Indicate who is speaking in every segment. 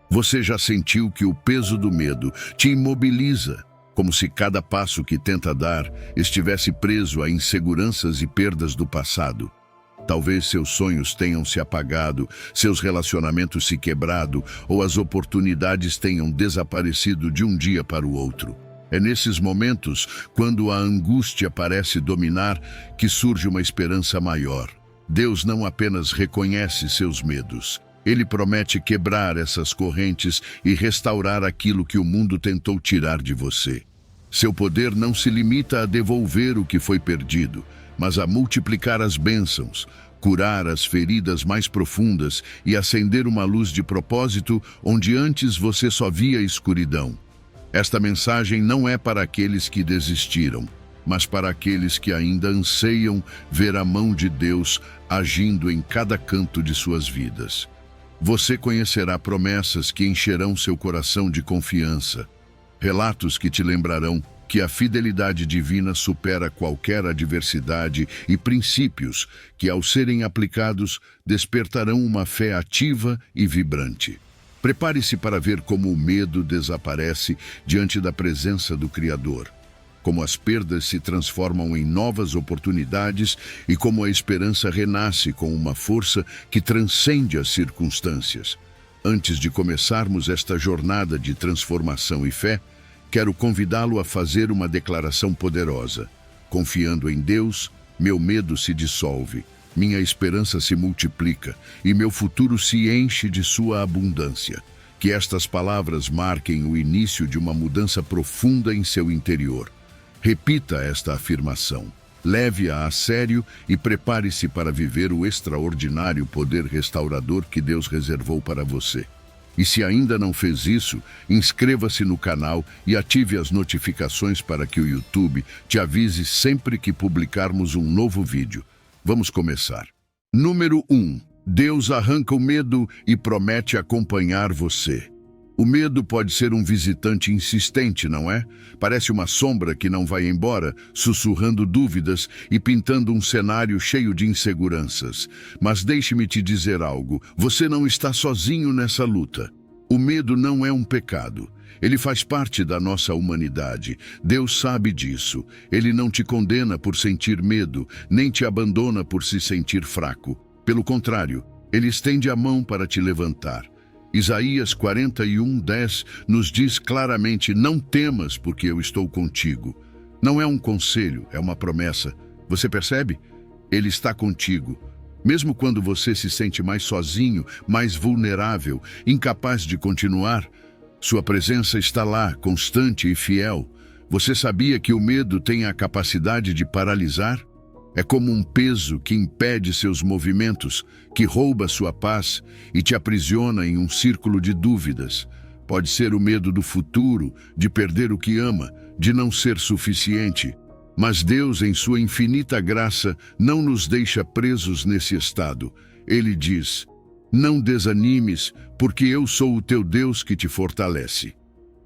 Speaker 1: Você já sentiu que o peso do medo te imobiliza, como se cada passo que tenta dar estivesse preso a inseguranças e perdas do passado? Talvez seus sonhos tenham se apagado, seus relacionamentos se quebrado ou as oportunidades tenham desaparecido de um dia para o outro. É nesses momentos, quando a angústia parece dominar, que surge uma esperança maior. Deus não apenas reconhece seus medos, Ele promete quebrar essas correntes e restaurar aquilo que o mundo tentou tirar de você. Seu poder não se limita a devolver o que foi perdido, mas a multiplicar as bênçãos, curar as feridas mais profundas e acender uma luz de propósito onde antes você só via escuridão. Esta mensagem não é para aqueles que desistiram, mas para aqueles que ainda anseiam ver a mão de Deus agindo em cada canto de suas vidas. Você conhecerá promessas que encherão seu coração de confiança, relatos que te lembrarão que a fidelidade divina supera qualquer adversidade e princípios que, ao serem aplicados, despertarão uma fé ativa e vibrante. Prepare-se para ver como o medo desaparece diante da presença do Criador, como as perdas se transformam em novas oportunidades e como a esperança renasce com uma força que transcende as circunstâncias. Antes de começarmos esta jornada de transformação e fé, quero convidá-lo a fazer uma declaração poderosa. Confiando em Deus, meu medo se dissolve, minha esperança se multiplica e meu futuro se enche de sua abundância. Que estas palavras marquem o início de uma mudança profunda em seu interior. Repita esta afirmação, leve-a a sério e prepare-se para viver o extraordinário poder restaurador que Deus reservou para você. E se ainda não fez isso, inscreva-se no canal e ative as notificações para que o YouTube te avise sempre que publicarmos um novo vídeo. Vamos começar. Número 1. Deus arranca o medo e promete acompanhar você. O medo pode ser um visitante insistente, não é? Parece uma sombra que não vai embora, sussurrando dúvidas e pintando um cenário cheio de inseguranças. Mas deixe-me te dizer algo, você não está sozinho nessa luta. O medo não é um pecado. Ele faz parte da nossa humanidade. Deus sabe disso. Ele não te condena por sentir medo, nem te abandona por se sentir fraco. Pelo contrário, Ele estende a mão para te levantar. Isaías 41:10 nos diz claramente, não temas porque eu estou contigo. Não é um conselho, é uma promessa. Você percebe? Ele está contigo. Mesmo quando você se sente mais sozinho, mais vulnerável, incapaz de continuar, sua presença está lá, constante e fiel. Você sabia que o medo tem a capacidade de paralisar? É como um peso que impede seus movimentos, que rouba sua paz e te aprisiona em um círculo de dúvidas. Pode ser o medo do futuro, de perder o que ama, de não ser suficiente. Mas Deus, em sua infinita graça, não nos deixa presos nesse estado. Ele diz, não desanimes, porque eu sou o teu Deus que te fortalece.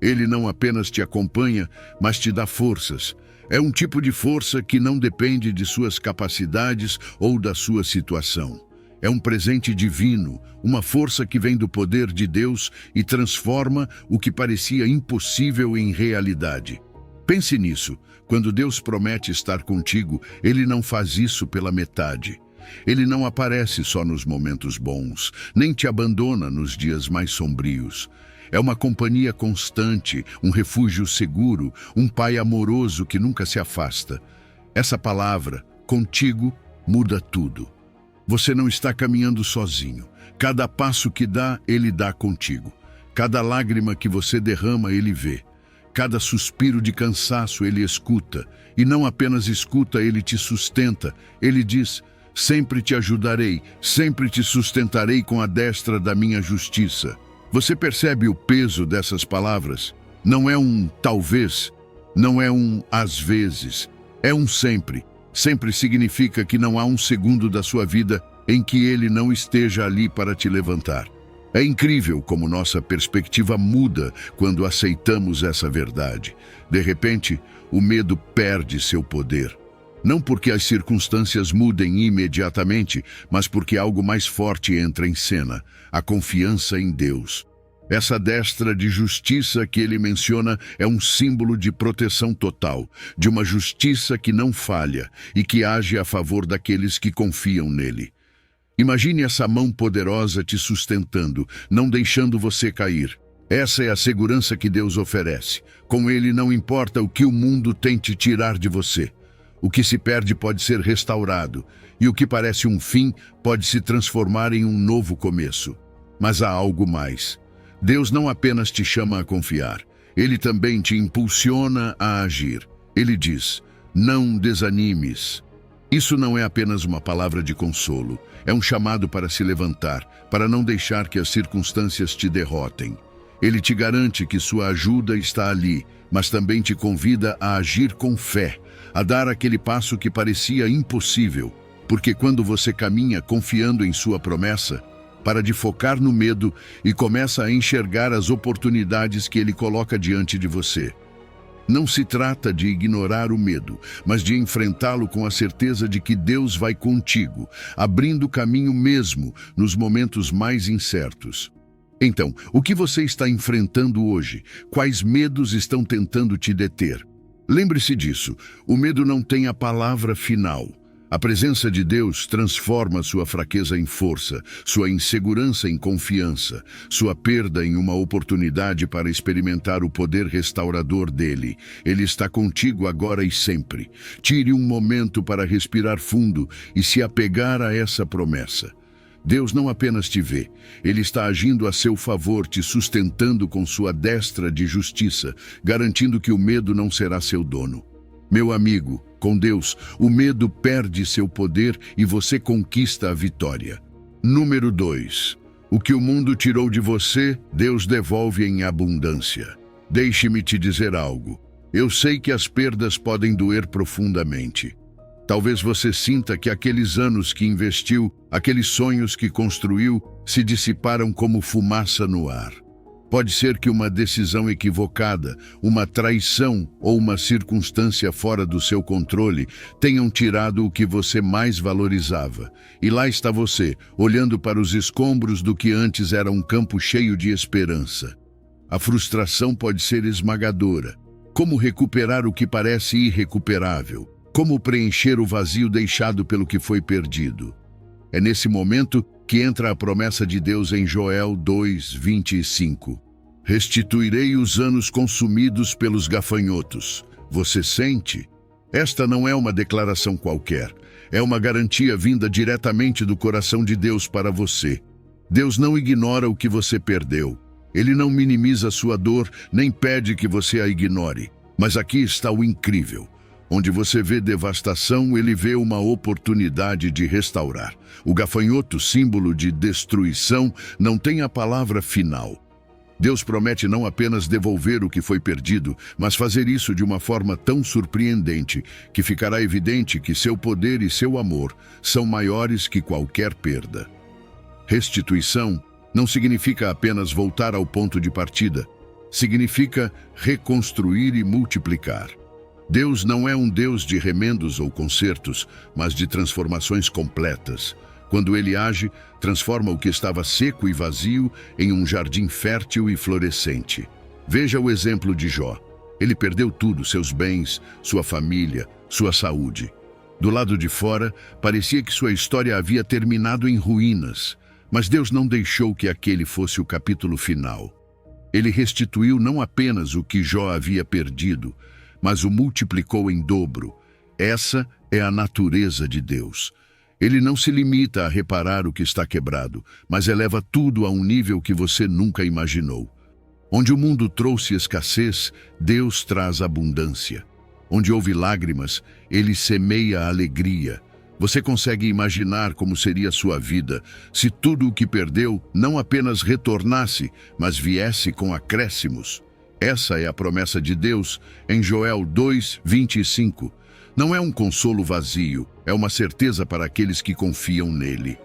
Speaker 1: Ele não apenas te acompanha, mas te dá forças. É um tipo de força que não depende de suas capacidades ou da sua situação. É um presente divino, uma força que vem do poder de Deus e transforma o que parecia impossível em realidade. Pense nisso. Quando Deus promete estar contigo, Ele não faz isso pela metade. Ele não aparece só nos momentos bons, nem te abandona nos dias mais sombrios. É uma companhia constante, um refúgio seguro, um pai amoroso que nunca se afasta. Essa palavra, contigo, muda tudo. Você não está caminhando sozinho. Cada passo que dá, Ele dá contigo. Cada lágrima que você derrama, Ele vê. Cada suspiro de cansaço, Ele escuta. E não apenas escuta, Ele te sustenta. Ele diz, sempre te ajudarei, sempre te sustentarei com a destra da minha justiça. Você percebe o peso dessas palavras? Não é um talvez, não é um às vezes, é um sempre. Sempre significa que não há um segundo da sua vida em que Ele não esteja ali para te levantar. É incrível como nossa perspectiva muda quando aceitamos essa verdade. De repente, o medo perde seu poder. Não porque as circunstâncias mudem imediatamente, mas porque algo mais forte entra em cena, a confiança em Deus. Essa destra de justiça que ele menciona é um símbolo de proteção total, de uma justiça que não falha e que age a favor daqueles que confiam nele. Imagine essa mão poderosa te sustentando, não deixando você cair. Essa é a segurança que Deus oferece. Com ele não importa o que o mundo tente tirar de você. O que se perde pode ser restaurado, e o que parece um fim pode se transformar em um novo começo. Mas há algo mais. Deus não apenas te chama a confiar, ele também te impulsiona a agir. Ele diz: não desanimes. Isso não é apenas uma palavra de consolo, é um chamado para se levantar, para não deixar que as circunstâncias te derrotem. Ele te garante que sua ajuda está ali, mas também te convida a agir com fé, a dar aquele passo que parecia impossível, porque quando você caminha confiando em sua promessa, para de focar no medo e começa a enxergar as oportunidades que ele coloca diante de você. Não se trata de ignorar o medo, mas de enfrentá-lo com a certeza de que Deus vai contigo, abrindo caminho mesmo nos momentos mais incertos. Então, o que você está enfrentando hoje? Quais medos estão tentando te deter? Lembre-se disso, o medo não tem a palavra final. A presença de Deus transforma sua fraqueza em força, sua insegurança em confiança, sua perda em uma oportunidade para experimentar o poder restaurador dele. Ele está contigo agora e sempre. Tire um momento para respirar fundo e se apegar a essa promessa. Deus não apenas te vê, ele está agindo a seu favor, te sustentando com sua destra de justiça, garantindo que o medo não será seu dono. Meu amigo, com Deus, o medo perde seu poder e você conquista a vitória. Número 2. O que o mundo tirou de você, Deus devolve em abundância. Deixe-me te dizer algo. Eu sei que as perdas podem doer profundamente. Talvez você sinta que aqueles anos que investiu, aqueles sonhos que construiu, se dissiparam como fumaça no ar. Pode ser que uma decisão equivocada, uma traição ou uma circunstância fora do seu controle tenham tirado o que você mais valorizava. E lá está você, olhando para os escombros do que antes era um campo cheio de esperança. A frustração pode ser esmagadora. Como recuperar o que parece irrecuperável? Como preencher o vazio deixado pelo que foi perdido? É nesse momento que entra a promessa de Deus em Joel 2:25. Restituirei os anos consumidos pelos gafanhotos. Você sente? Esta não é uma declaração qualquer. É uma garantia vinda diretamente do coração de Deus para você. Deus não ignora o que você perdeu. Ele não minimiza a sua dor, nem pede que você a ignore. Mas aqui está o incrível. Onde você vê devastação, ele vê uma oportunidade de restaurar. O gafanhoto, símbolo de destruição, não tem a palavra final. Deus promete não apenas devolver o que foi perdido, mas fazer isso de uma forma tão surpreendente que ficará evidente que seu poder e seu amor são maiores que qualquer perda. Restituição não significa apenas voltar ao ponto de partida, significa reconstruir e multiplicar. Deus não é um Deus de remendos ou consertos, mas de transformações completas. Quando ele age, transforma o que estava seco e vazio em um jardim fértil e florescente. Veja o exemplo de Jó. Ele perdeu tudo, seus bens, sua família, sua saúde. Do lado de fora, parecia que sua história havia terminado em ruínas, mas Deus não deixou que aquele fosse o capítulo final. Ele restituiu não apenas o que Jó havia perdido, mas o multiplicou em dobro. Essa é a natureza de Deus. Ele não se limita a reparar o que está quebrado, mas eleva tudo a um nível que você nunca imaginou. Onde o mundo trouxe escassez, Deus traz abundância. Onde houve lágrimas, ele semeia alegria. Você consegue imaginar como seria a sua vida se tudo o que perdeu não apenas retornasse, mas viesse com acréscimos? Essa é a promessa de Deus em Joel 2:25. Não é um consolo vazio, é uma certeza para aqueles que confiam nele.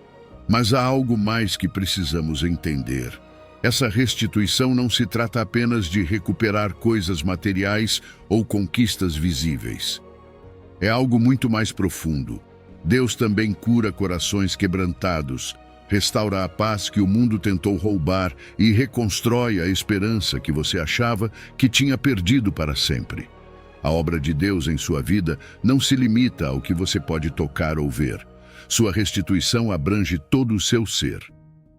Speaker 1: Mas há algo mais que precisamos entender. Essa restituição não se trata apenas de recuperar coisas materiais ou conquistas visíveis. É algo muito mais profundo. Deus também cura corações quebrantados, restaura a paz que o mundo tentou roubar e reconstrói a esperança que você achava que tinha perdido para sempre. A obra de Deus em sua vida não se limita ao que você pode tocar ou ver. Sua restituição abrange todo o seu ser.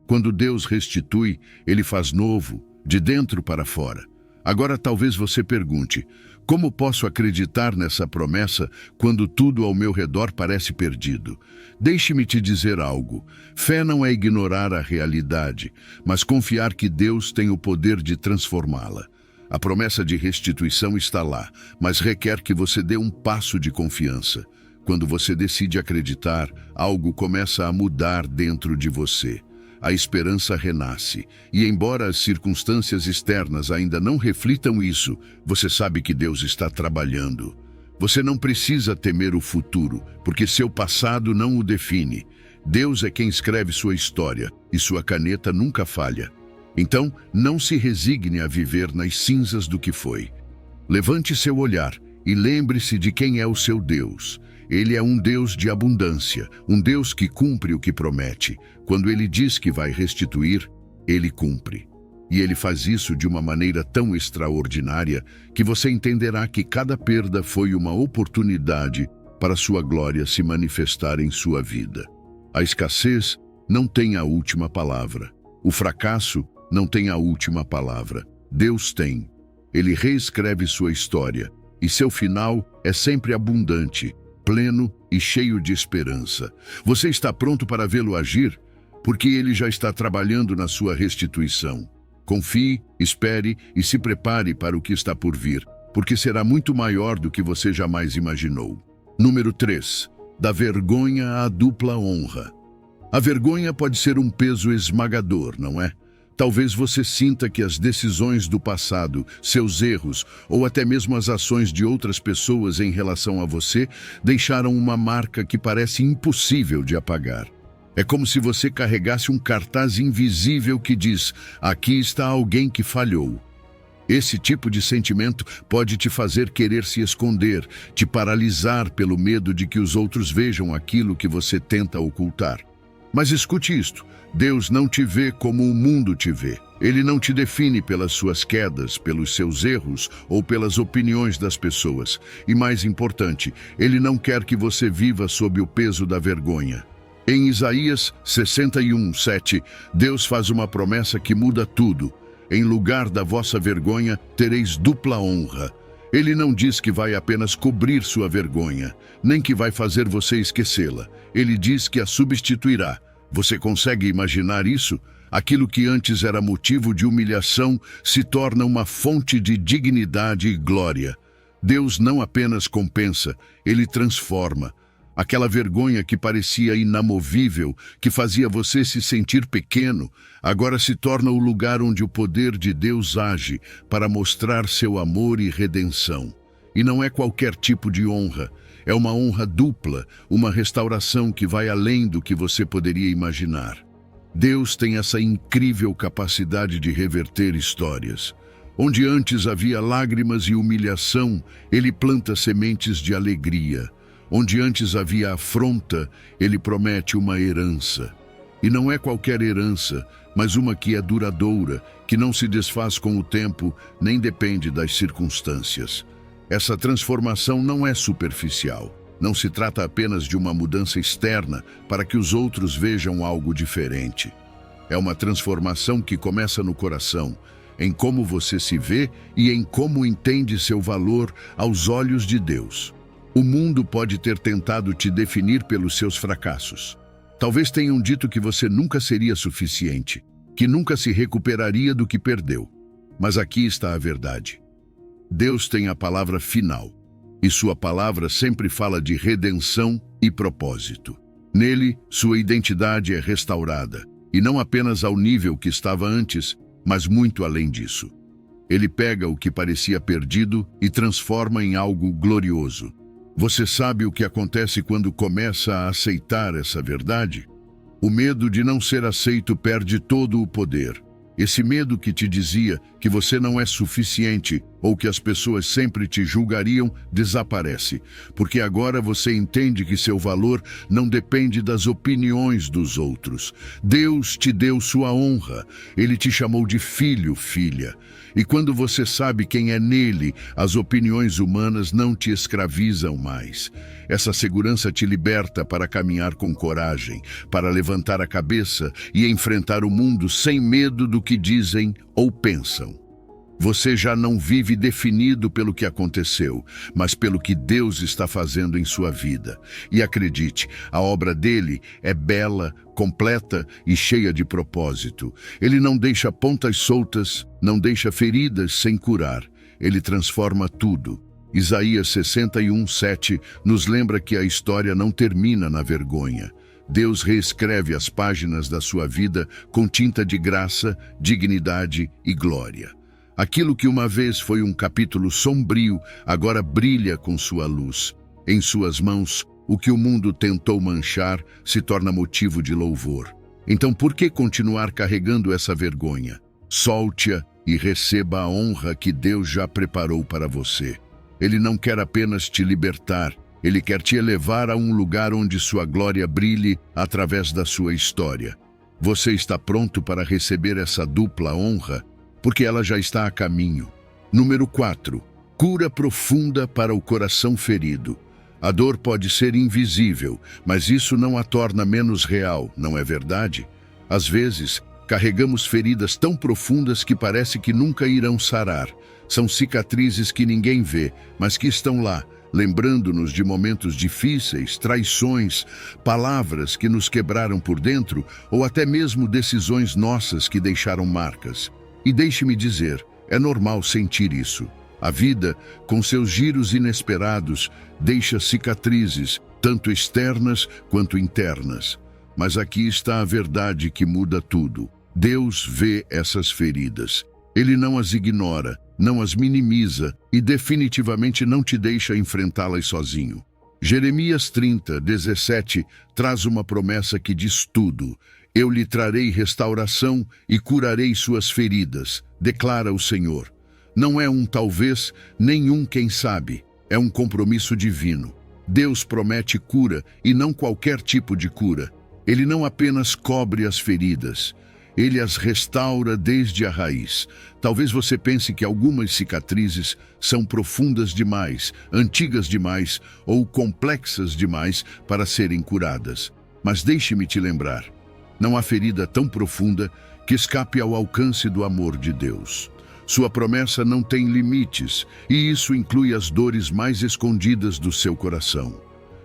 Speaker 1: Quando Deus restitui, Ele faz novo, de dentro para fora. Agora talvez você pergunte, como posso acreditar nessa promessa quando tudo ao meu redor parece perdido? Deixe-me te dizer algo. Fé não é ignorar a realidade, mas confiar que Deus tem o poder de transformá-la. A promessa de restituição está lá, mas requer que você dê um passo de confiança. Quando você decide acreditar, algo começa a mudar dentro de você. A esperança renasce, e embora as circunstâncias externas ainda não reflitam isso, você sabe que Deus está trabalhando. Você não precisa temer o futuro, porque seu passado não o define. Deus é quem escreve sua história, e sua caneta nunca falha. Então, não se resigne a viver nas cinzas do que foi. Levante seu olhar e lembre-se de quem é o seu Deus. Ele é um Deus de abundância, um Deus que cumpre o que promete. Quando Ele diz que vai restituir, Ele cumpre. E Ele faz isso de uma maneira tão extraordinária que você entenderá que cada perda foi uma oportunidade para sua glória se manifestar em sua vida. A escassez não tem a última palavra. O fracasso não tem a última palavra. Deus tem. Ele reescreve sua história, e seu final é sempre abundante, pleno e cheio de esperança. Você está pronto para vê-lo agir? Porque Ele já está trabalhando na sua restituição. Confie, espere e se prepare para o que está por vir, porque será muito maior do que você jamais imaginou. Número 3. Da vergonha à dupla honra. A vergonha pode ser um peso esmagador, não é? Talvez você sinta que as decisões do passado, seus erros ou até mesmo as ações de outras pessoas em relação a você deixaram uma marca que parece impossível de apagar. É como se você carregasse um cartaz invisível que diz: aqui está alguém que falhou. Esse tipo de sentimento pode te fazer querer se esconder, te paralisar pelo medo de que os outros vejam aquilo que você tenta ocultar. Mas escute isto. Deus não te vê como o mundo te vê. Ele não te define pelas suas quedas, pelos seus erros ou pelas opiniões das pessoas. E mais importante, Ele não quer que você viva sob o peso da vergonha. Em Isaías 61:7, Deus faz uma promessa que muda tudo. Em lugar da vossa vergonha, tereis dupla honra. Ele não diz que vai apenas cobrir sua vergonha, nem que vai fazer você esquecê-la. Ele diz que a substituirá. Você consegue imaginar isso? Aquilo que antes era motivo de humilhação se torna uma fonte de dignidade e glória. Deus não apenas compensa, Ele transforma. Aquela vergonha que parecia inamovível, que fazia você se sentir pequeno, agora se torna o lugar onde o poder de Deus age para mostrar seu amor e redenção. E não é qualquer tipo de honra. É uma honra dupla, uma restauração que vai além do que você poderia imaginar. Deus tem essa incrível capacidade de reverter histórias. Onde antes havia lágrimas e humilhação, Ele planta sementes de alegria. Onde antes havia afronta, Ele promete uma herança. E não é qualquer herança, mas uma que é duradoura, que não se desfaz com o tempo, nem depende das circunstâncias. Essa transformação não é superficial. Não se trata apenas de uma mudança externa para que os outros vejam algo diferente. É uma transformação que começa no coração, em como você se vê e em como entende seu valor aos olhos de Deus. O mundo pode ter tentado te definir pelos seus fracassos. Talvez tenham dito que você nunca seria suficiente, que nunca se recuperaria do que perdeu. Mas aqui está a verdade. Deus tem a palavra final, e sua palavra sempre fala de redenção e propósito. Nele, sua identidade é restaurada, e não apenas ao nível que estava antes, mas muito além disso. Ele pega o que parecia perdido e transforma em algo glorioso. Você sabe o que acontece quando começa a aceitar essa verdade? O medo de não ser aceito perde todo o poder. Esse medo que te dizia que você não é suficiente ou que as pessoas sempre te julgariam, desaparece, porque agora você entende que seu valor não depende das opiniões dos outros. Deus te deu sua honra, Ele te chamou de filho, filha. E quando você sabe quem é nele, as opiniões humanas não te escravizam mais. Essa segurança te liberta para caminhar com coragem, para levantar a cabeça e enfrentar o mundo sem medo do que dizem ou pensam. Você já não vive definido pelo que aconteceu, mas pelo que Deus está fazendo em sua vida. E acredite, a obra dele é bela, completa e cheia de propósito. Ele não deixa pontas soltas, não deixa feridas sem curar. Ele transforma tudo. Isaías 61:7 nos lembra que a história não termina na vergonha. Deus reescreve as páginas da sua vida com tinta de graça, dignidade e glória. Aquilo que uma vez foi um capítulo sombrio, agora brilha com sua luz. Em suas mãos, o que o mundo tentou manchar se torna motivo de louvor. Então, por que continuar carregando essa vergonha? Solte-a e receba a honra que Deus já preparou para você. Ele não quer apenas te libertar, Ele quer te elevar a um lugar onde sua glória brilhe através da sua história. Você está pronto para receber essa dupla honra? Porque ela já está a caminho. Número 4. Cura profunda para o coração ferido. A dor pode ser invisível, mas isso não a torna menos real, não é verdade? Às vezes, carregamos feridas tão profundas que parece que nunca irão sarar. São cicatrizes que ninguém vê, mas que estão lá, lembrando-nos de momentos difíceis, traições, palavras que nos quebraram por dentro ou até mesmo decisões nossas que deixaram marcas. E deixe-me dizer, é normal sentir isso. A vida, com seus giros inesperados, deixa cicatrizes, tanto externas quanto internas. Mas aqui está a verdade que muda tudo. Deus vê essas feridas. Ele não as ignora, não as minimiza e definitivamente não te deixa enfrentá-las sozinho. Jeremias 30:17 traz uma promessa que diz tudo. Eu lhe trarei restauração e curarei suas feridas, declara o Senhor. Não é um talvez, nem um quem sabe, é um compromisso divino. Deus promete cura e não qualquer tipo de cura. Ele não apenas cobre as feridas, Ele as restaura desde a raiz. Talvez você pense que algumas cicatrizes são profundas demais, antigas demais ou complexas demais para serem curadas. Mas deixe-me te lembrar. Não há ferida tão profunda que escape ao alcance do amor de Deus. Sua promessa não tem limites, e isso inclui as dores mais escondidas do seu coração.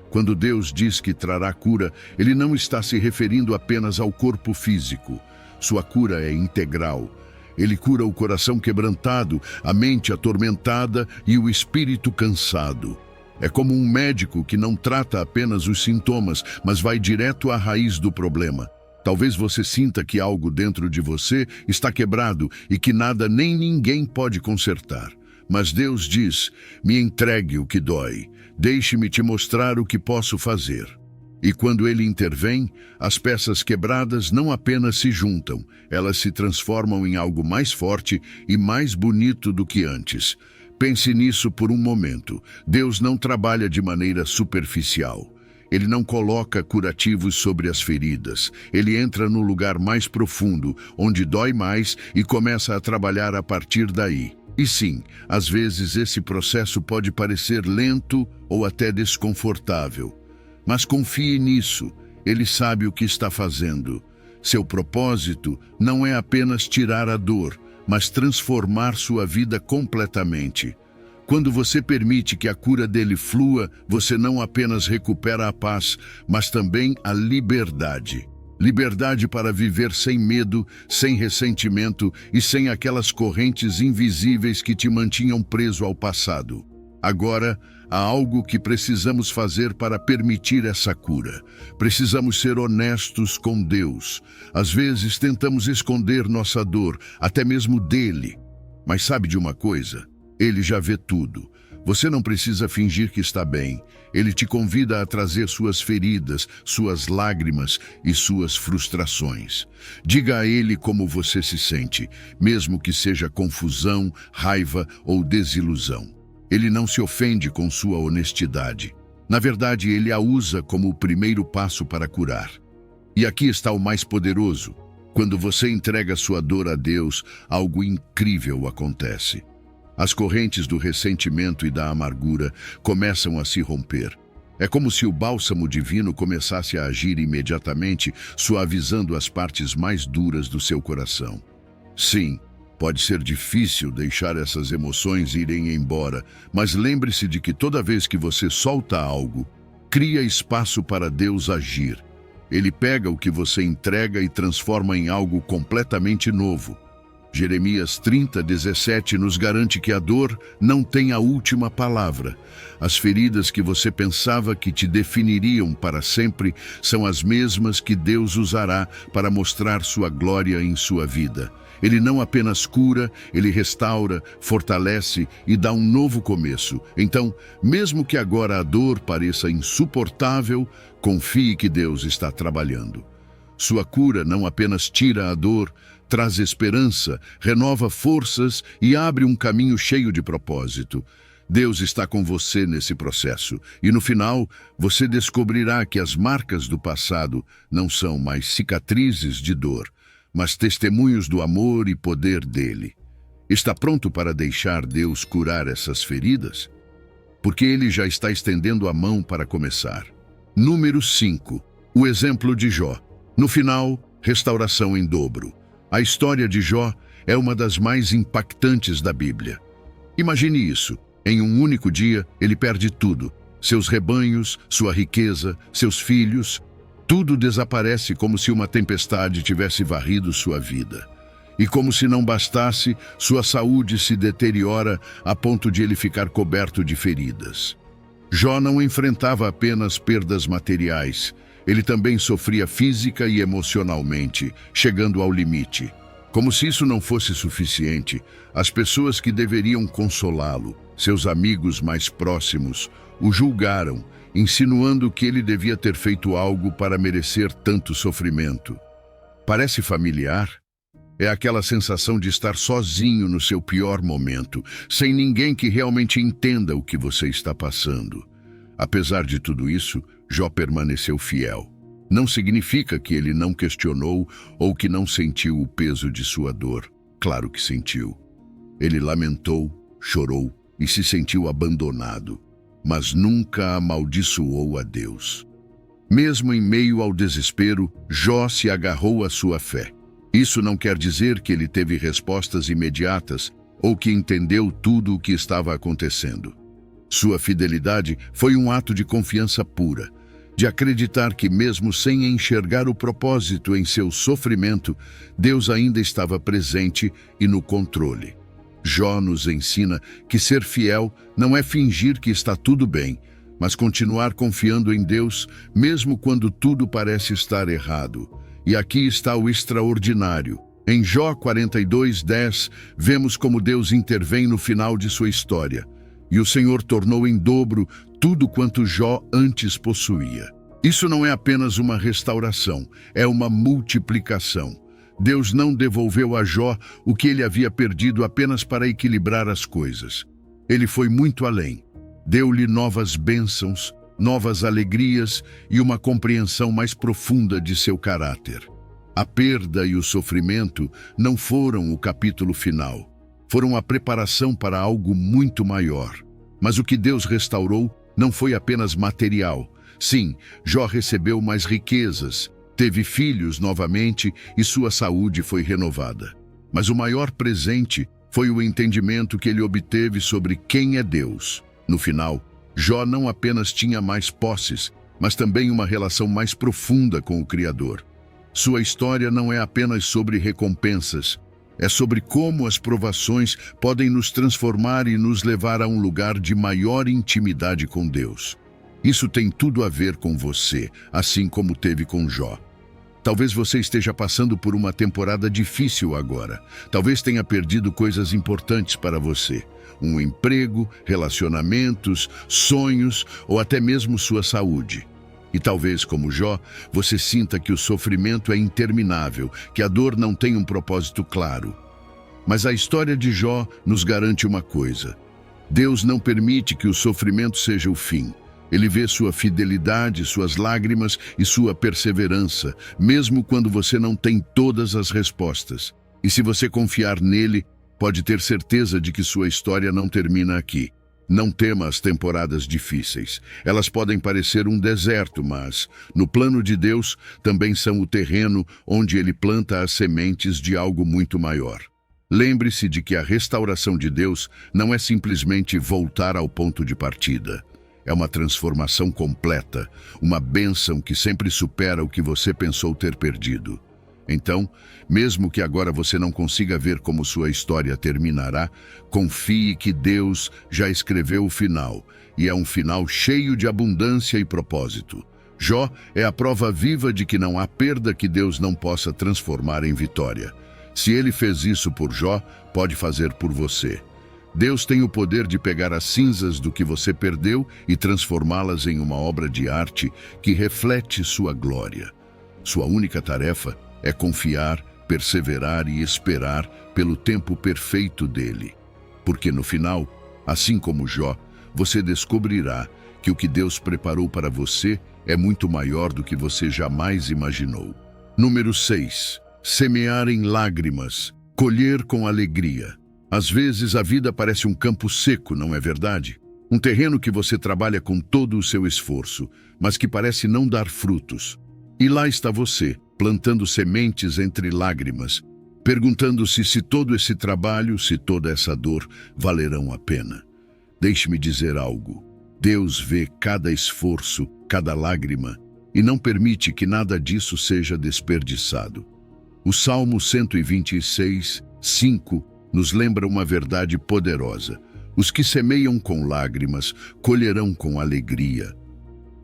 Speaker 1: Quando Deus diz que trará cura, Ele não está se referindo apenas ao corpo físico. Sua cura é integral. Ele cura o coração quebrantado, a mente atormentada e o espírito cansado. É como um médico que não trata apenas os sintomas, mas vai direto à raiz do problema. Talvez você sinta que algo dentro de você está quebrado e que nada nem ninguém pode consertar. Mas Deus diz, me entregue o que dói, deixe-me te mostrar o que posso fazer. E quando Ele intervém, as peças quebradas não apenas se juntam, elas se transformam em algo mais forte e mais bonito do que antes. Pense nisso por um momento. Deus não trabalha de maneira superficial. Ele não coloca curativos sobre as feridas. Ele entra no lugar mais profundo, onde dói mais, e começa a trabalhar a partir daí. E sim, às vezes esse processo pode parecer lento ou até desconfortável. Mas confie nisso, Ele sabe o que está fazendo. Seu propósito não é apenas tirar a dor, mas transformar sua vida completamente. Quando você permite que a cura dele flua, você não apenas recupera a paz, mas também a liberdade. Liberdade para viver sem medo, sem ressentimento e sem aquelas correntes invisíveis que te mantinham preso ao passado. Agora, há algo que precisamos fazer para permitir essa cura. Precisamos ser honestos com Deus. Às vezes tentamos esconder nossa dor, até mesmo dele. Mas sabe de uma coisa? Ele já vê tudo. Você não precisa fingir que está bem. Ele te convida a trazer suas feridas, suas lágrimas e suas frustrações. Diga a ele como você se sente, mesmo que seja confusão, raiva ou desilusão. Ele não se ofende com sua honestidade. Na verdade, ele a usa como o primeiro passo para curar. E aqui está o mais poderoso. Quando você entrega sua dor a Deus, algo incrível acontece. As correntes do ressentimento e da amargura começam a se romper. É como se o bálsamo divino começasse a agir imediatamente, suavizando as partes mais duras do seu coração. Sim, pode ser difícil deixar essas emoções irem embora, mas lembre-se de que toda vez que você solta algo, cria espaço para Deus agir. Ele pega o que você entrega e transforma em algo completamente novo. Jeremias 30:17 nos garante que a dor não tem a última palavra. As feridas que você pensava que te definiriam para sempre são as mesmas que Deus usará para mostrar sua glória em sua vida. Ele não apenas cura, ele restaura, fortalece e dá um novo começo. Então, mesmo que agora a dor pareça insuportável, confie que Deus está trabalhando. Sua cura não apenas tira a dor, traz esperança, renova forças e abre um caminho cheio de propósito. Deus está com você nesse processo e no final você descobrirá que as marcas do passado não são mais cicatrizes de dor, mas testemunhos do amor e poder dele. Está pronto para deixar Deus curar essas feridas? Porque ele já está estendendo a mão para começar. Número 5. O exemplo de Jó. No final, restauração em dobro. A história de Jó é uma das mais impactantes da Bíblia. Imagine isso. Em um único dia, ele perde tudo. Seus rebanhos, sua riqueza, seus filhos. Tudo desaparece como se uma tempestade tivesse varrido sua vida. E como se não bastasse, sua saúde se deteriora a ponto de ele ficar coberto de feridas. Jó não enfrentava apenas perdas materiais. Ele também sofria física e emocionalmente, chegando ao limite. Como se isso não fosse suficiente, as pessoas que deveriam consolá-lo, seus amigos mais próximos, o julgaram, insinuando que ele devia ter feito algo para merecer tanto sofrimento. Parece familiar? É aquela sensação de estar sozinho no seu pior momento, sem ninguém que realmente entenda o que você está passando. Apesar de tudo isso, Jó permaneceu fiel. Não significa que ele não questionou ou que não sentiu o peso de sua dor. Claro que sentiu. Ele lamentou, chorou e se sentiu abandonado, mas nunca amaldiçoou a Deus. Mesmo em meio ao desespero, Jó se agarrou à sua fé. Isso não quer dizer que ele teve respostas imediatas ou que entendeu tudo o que estava acontecendo. Sua fidelidade foi um ato de confiança pura, de acreditar que mesmo sem enxergar o propósito em seu sofrimento, Deus ainda estava presente e no controle. Jó nos ensina que ser fiel não é fingir que está tudo bem, mas continuar confiando em Deus, mesmo quando tudo parece estar errado. E aqui está o extraordinário. Em Jó 42:10, vemos como Deus intervém no final de sua história. E o Senhor tornou em dobro tudo quanto Jó antes possuía. Isso não é apenas uma restauração, é uma multiplicação. Deus não devolveu a Jó o que ele havia perdido apenas para equilibrar as coisas. Ele foi muito além. Deu-lhe novas bênçãos, novas alegrias e uma compreensão mais profunda de seu caráter. A perda e o sofrimento não foram o capítulo final. Foram a preparação para algo muito maior. Mas o que Deus restaurou não foi apenas material. Sim, Jó recebeu mais riquezas, teve filhos novamente e sua saúde foi renovada. Mas o maior presente foi o entendimento que ele obteve sobre quem é Deus. No final, Jó não apenas tinha mais posses, mas também uma relação mais profunda com o Criador. Sua história não é apenas sobre recompensas, é sobre como as provações podem nos transformar e nos levar a um lugar de maior intimidade com Deus. Isso tem tudo a ver com você, assim como teve com Jó. Talvez você esteja passando por uma temporada difícil agora. Talvez tenha perdido coisas importantes para você. Um emprego, relacionamentos, sonhos ou até mesmo sua saúde. E talvez, como Jó, você sinta que o sofrimento é interminável, que a dor não tem um propósito claro. Mas a história de Jó nos garante uma coisa: Deus não permite que o sofrimento seja o fim. Ele vê sua fidelidade, suas lágrimas e sua perseverança, mesmo quando você não tem todas as respostas. E se você confiar nele, pode ter certeza de que sua história não termina aqui. Não tema as temporadas difíceis. Elas podem parecer um deserto, mas, no plano de Deus, também são o terreno onde ele planta as sementes de algo muito maior. Lembre-se de que a restauração de Deus não é simplesmente voltar ao ponto de partida. É uma transformação completa, uma bênção que sempre supera o que você pensou ter perdido. Então, mesmo que agora você não consiga ver como sua história terminará, confie que Deus já escreveu o final, e é um final cheio de abundância e propósito. Jó é a prova viva de que não há perda que Deus não possa transformar em vitória. Se ele fez isso por Jó, pode fazer por você. Deus tem o poder de pegar as cinzas do que você perdeu e transformá-las em uma obra de arte que reflete sua glória. Sua única tarefa é confiar, perseverar e esperar pelo tempo perfeito dele. Porque no final, assim como Jó, você descobrirá que o que Deus preparou para você é muito maior do que você jamais imaginou. Número 6. Semear em lágrimas, colher com alegria. Às vezes a vida parece um campo seco, não é verdade? Um terreno que você trabalha com todo o seu esforço, mas que parece não dar frutos. E lá está você, plantando sementes entre lágrimas, perguntando-se se todo esse trabalho, se toda essa dor valerão a pena. Deixe-me dizer algo. Deus vê cada esforço, cada lágrima, e não permite que nada disso seja desperdiçado. O Salmo 126, 5, nos lembra uma verdade poderosa. Os que semeiam com lágrimas, colherão com alegria.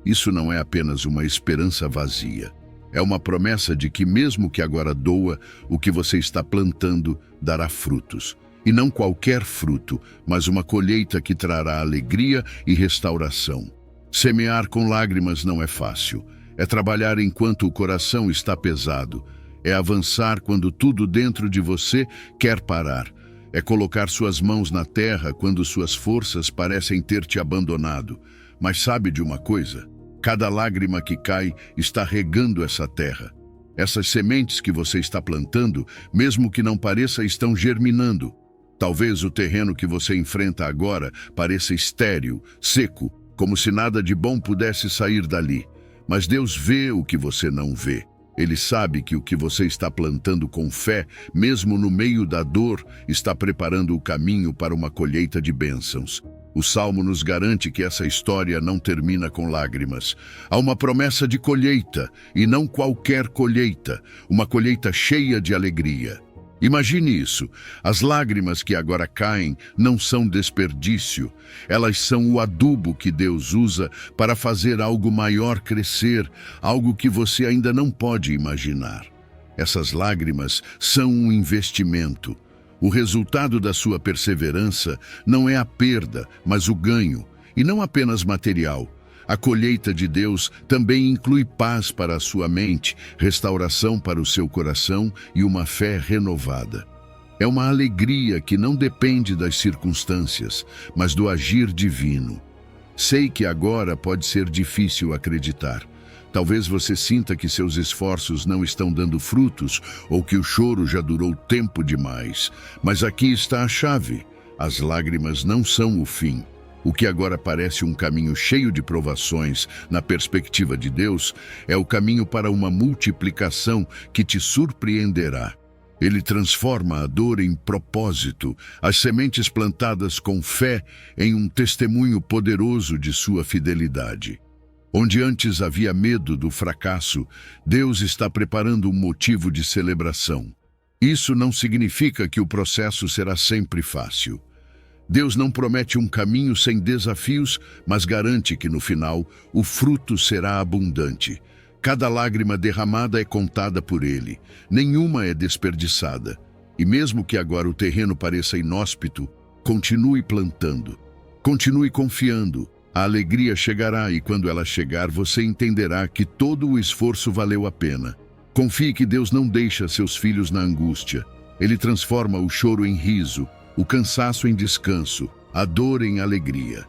Speaker 1: Isso não é apenas uma esperança vazia. É uma promessa de que mesmo que agora doa, o que você está plantando dará frutos. E não qualquer fruto, mas uma colheita que trará alegria e restauração. Semear com lágrimas não é fácil. É trabalhar enquanto o coração está pesado. É avançar quando tudo dentro de você quer parar. É colocar suas mãos na terra quando suas forças parecem ter te abandonado. Mas sabe de uma coisa? Cada lágrima que cai está regando essa terra. Essas sementes que você está plantando, mesmo que não pareça, estão germinando. Talvez o terreno que você enfrenta agora pareça estéril, seco, como se nada de bom pudesse sair dali. Mas Deus vê o que você não vê. Ele sabe que o que você está plantando com fé, mesmo no meio da dor, está preparando o caminho para uma colheita de bênçãos. O Salmo nos garante que essa história não termina com lágrimas. Há uma promessa de colheita, e não qualquer colheita, uma colheita cheia de alegria. Imagine isso. As lágrimas que agora caem não são desperdício. Elas são o adubo que Deus usa para fazer algo maior crescer, algo que você ainda não pode imaginar. Essas lágrimas são um investimento. O resultado da sua perseverança não é a perda, mas o ganho, e não apenas material. A colheita de Deus também inclui paz para a sua mente, restauração para o seu coração e uma fé renovada. É uma alegria que não depende das circunstâncias, mas do agir divino. Sei que agora pode ser difícil acreditar. Talvez você sinta que seus esforços não estão dando frutos ou que o choro já durou tempo demais. Mas aqui está a chave. As lágrimas não são o fim. O que agora parece um caminho cheio de provações, na perspectiva de Deus, é o caminho para uma multiplicação que te surpreenderá. Ele transforma a dor em propósito, as sementes plantadas com fé em um testemunho poderoso de sua fidelidade. Onde antes havia medo do fracasso, Deus está preparando um motivo de celebração. Isso não significa que o processo será sempre fácil. Deus não promete um caminho sem desafios, mas garante que no final o fruto será abundante. Cada lágrima derramada é contada por Ele, nenhuma é desperdiçada. E mesmo que agora o terreno pareça inóspito, continue plantando, continue confiando. A alegria chegará e quando ela chegar, você entenderá que todo o esforço valeu a pena. Confie que Deus não deixa seus filhos na angústia. Ele transforma o choro em riso, o cansaço em descanso, a dor em alegria.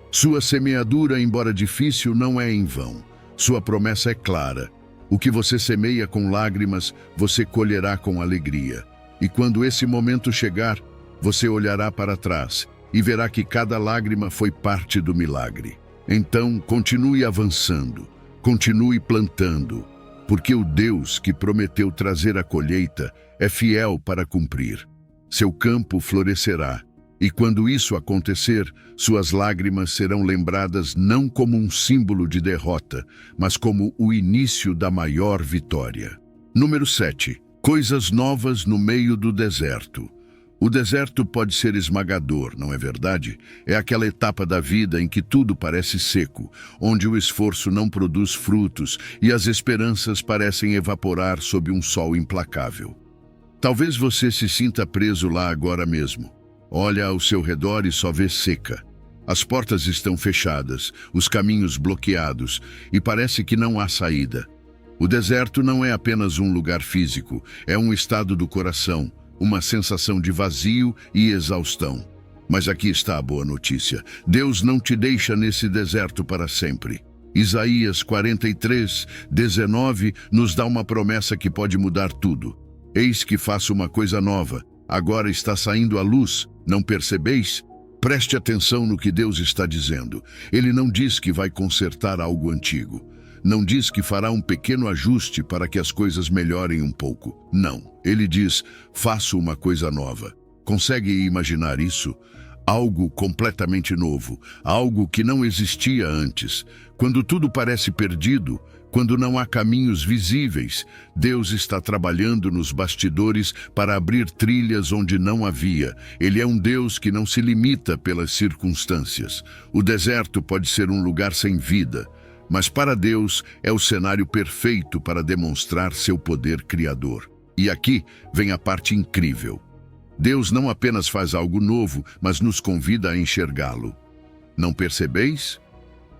Speaker 1: Sua semeadura, embora difícil, não é em vão. Sua promessa é clara. O que você semeia com lágrimas, você colherá com alegria. E quando esse momento chegar, você olhará para trás e verá que cada lágrima foi parte do milagre. Então, continue avançando, continue plantando, porque o Deus que prometeu trazer a colheita é fiel para cumprir. Seu campo florescerá, e quando isso acontecer, suas lágrimas serão lembradas não como um símbolo de derrota, mas como o início da maior vitória. Número 7. Coisas novas no meio do deserto. O deserto pode ser esmagador, não é verdade? É aquela etapa da vida em que tudo parece seco, onde o esforço não produz frutos e as esperanças parecem evaporar sob um sol implacável. Talvez você se sinta preso lá agora mesmo. Olha ao seu redor e só vê seca. As portas estão fechadas, os caminhos bloqueados e parece que não há saída. O deserto não é apenas um lugar físico, é um estado do coração, uma sensação de vazio e exaustão. Mas aqui está a boa notícia. Deus não te deixa nesse deserto para sempre. Isaías 43:19 nos dá uma promessa que pode mudar tudo. Eis que faço uma coisa nova. Agora está saindo a luz. Não percebeis? Preste atenção no que Deus está dizendo. Ele não diz que vai consertar algo antigo. Não diz que fará um pequeno ajuste para que as coisas melhorem um pouco. Não. Ele diz, faço uma coisa nova. Consegue imaginar isso? Algo completamente novo, algo que não existia antes. Quando tudo parece perdido, quando não há caminhos visíveis, Deus está trabalhando nos bastidores para abrir trilhas onde não havia. Ele é um Deus que não se limita pelas circunstâncias. O deserto pode ser um lugar sem vida, mas para Deus é o cenário perfeito para demonstrar seu poder criador. E aqui vem a parte incrível. Deus não apenas faz algo novo, mas nos convida a enxergá-lo. Não percebeis?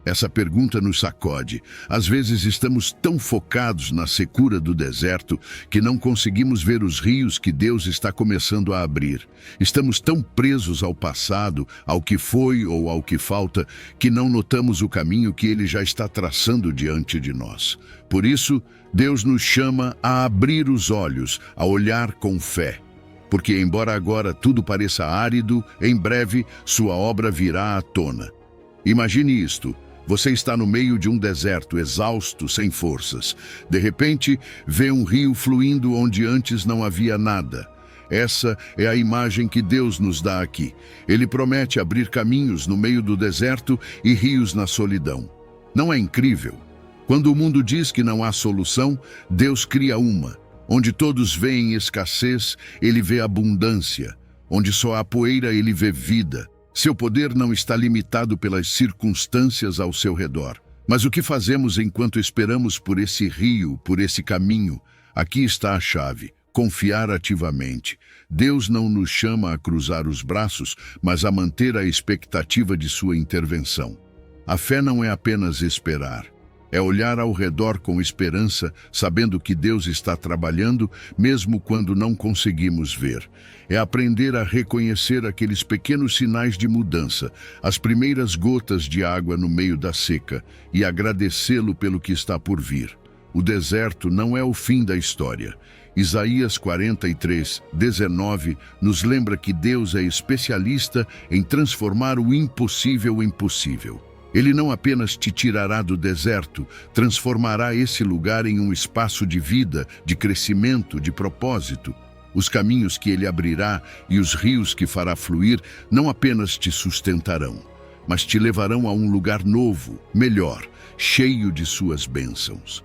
Speaker 1: Essa pergunta nos sacode. Às vezes estamos tão focados na secura do deserto que não conseguimos ver os rios que Deus está começando a abrir. Estamos tão presos ao passado, ao que foi ou ao que falta, que não notamos o caminho que Ele já está traçando diante de nós. Por isso, Deus nos chama a abrir os olhos, a olhar com fé. Porque embora agora tudo pareça árido, em breve sua obra virá à tona. Imagine isto. Você está no meio de um deserto, exausto, sem forças. De repente, vê um rio fluindo onde antes não havia nada. Essa é a imagem que Deus nos dá aqui. Ele promete abrir caminhos no meio do deserto e rios na solidão. Não é incrível? Quando o mundo diz que não há solução, Deus cria uma. Onde todos veem escassez, Ele vê abundância. Onde só há poeira, Ele vê vida. Seu poder não está limitado pelas circunstâncias ao seu redor. Mas o que fazemos enquanto esperamos por esse rio, por esse caminho? Aqui está a chave: confiar ativamente. Deus não nos chama a cruzar os braços, mas a manter a expectativa de sua intervenção. A fé não é apenas esperar. É olhar ao redor com esperança, sabendo que Deus está trabalhando, mesmo quando não conseguimos ver. É aprender a reconhecer aqueles pequenos sinais de mudança, as primeiras gotas de água no meio da seca, e agradecê-lo pelo que está por vir. O deserto não é o fim da história. Isaías 43:19 nos lembra que Deus é especialista em transformar o impossível em possível. Ele não apenas te tirará do deserto, transformará esse lugar em um espaço de vida, de crescimento, de propósito. Os caminhos que Ele abrirá e os rios que fará fluir não apenas te sustentarão, mas te levarão a um lugar novo, melhor, cheio de suas bênçãos.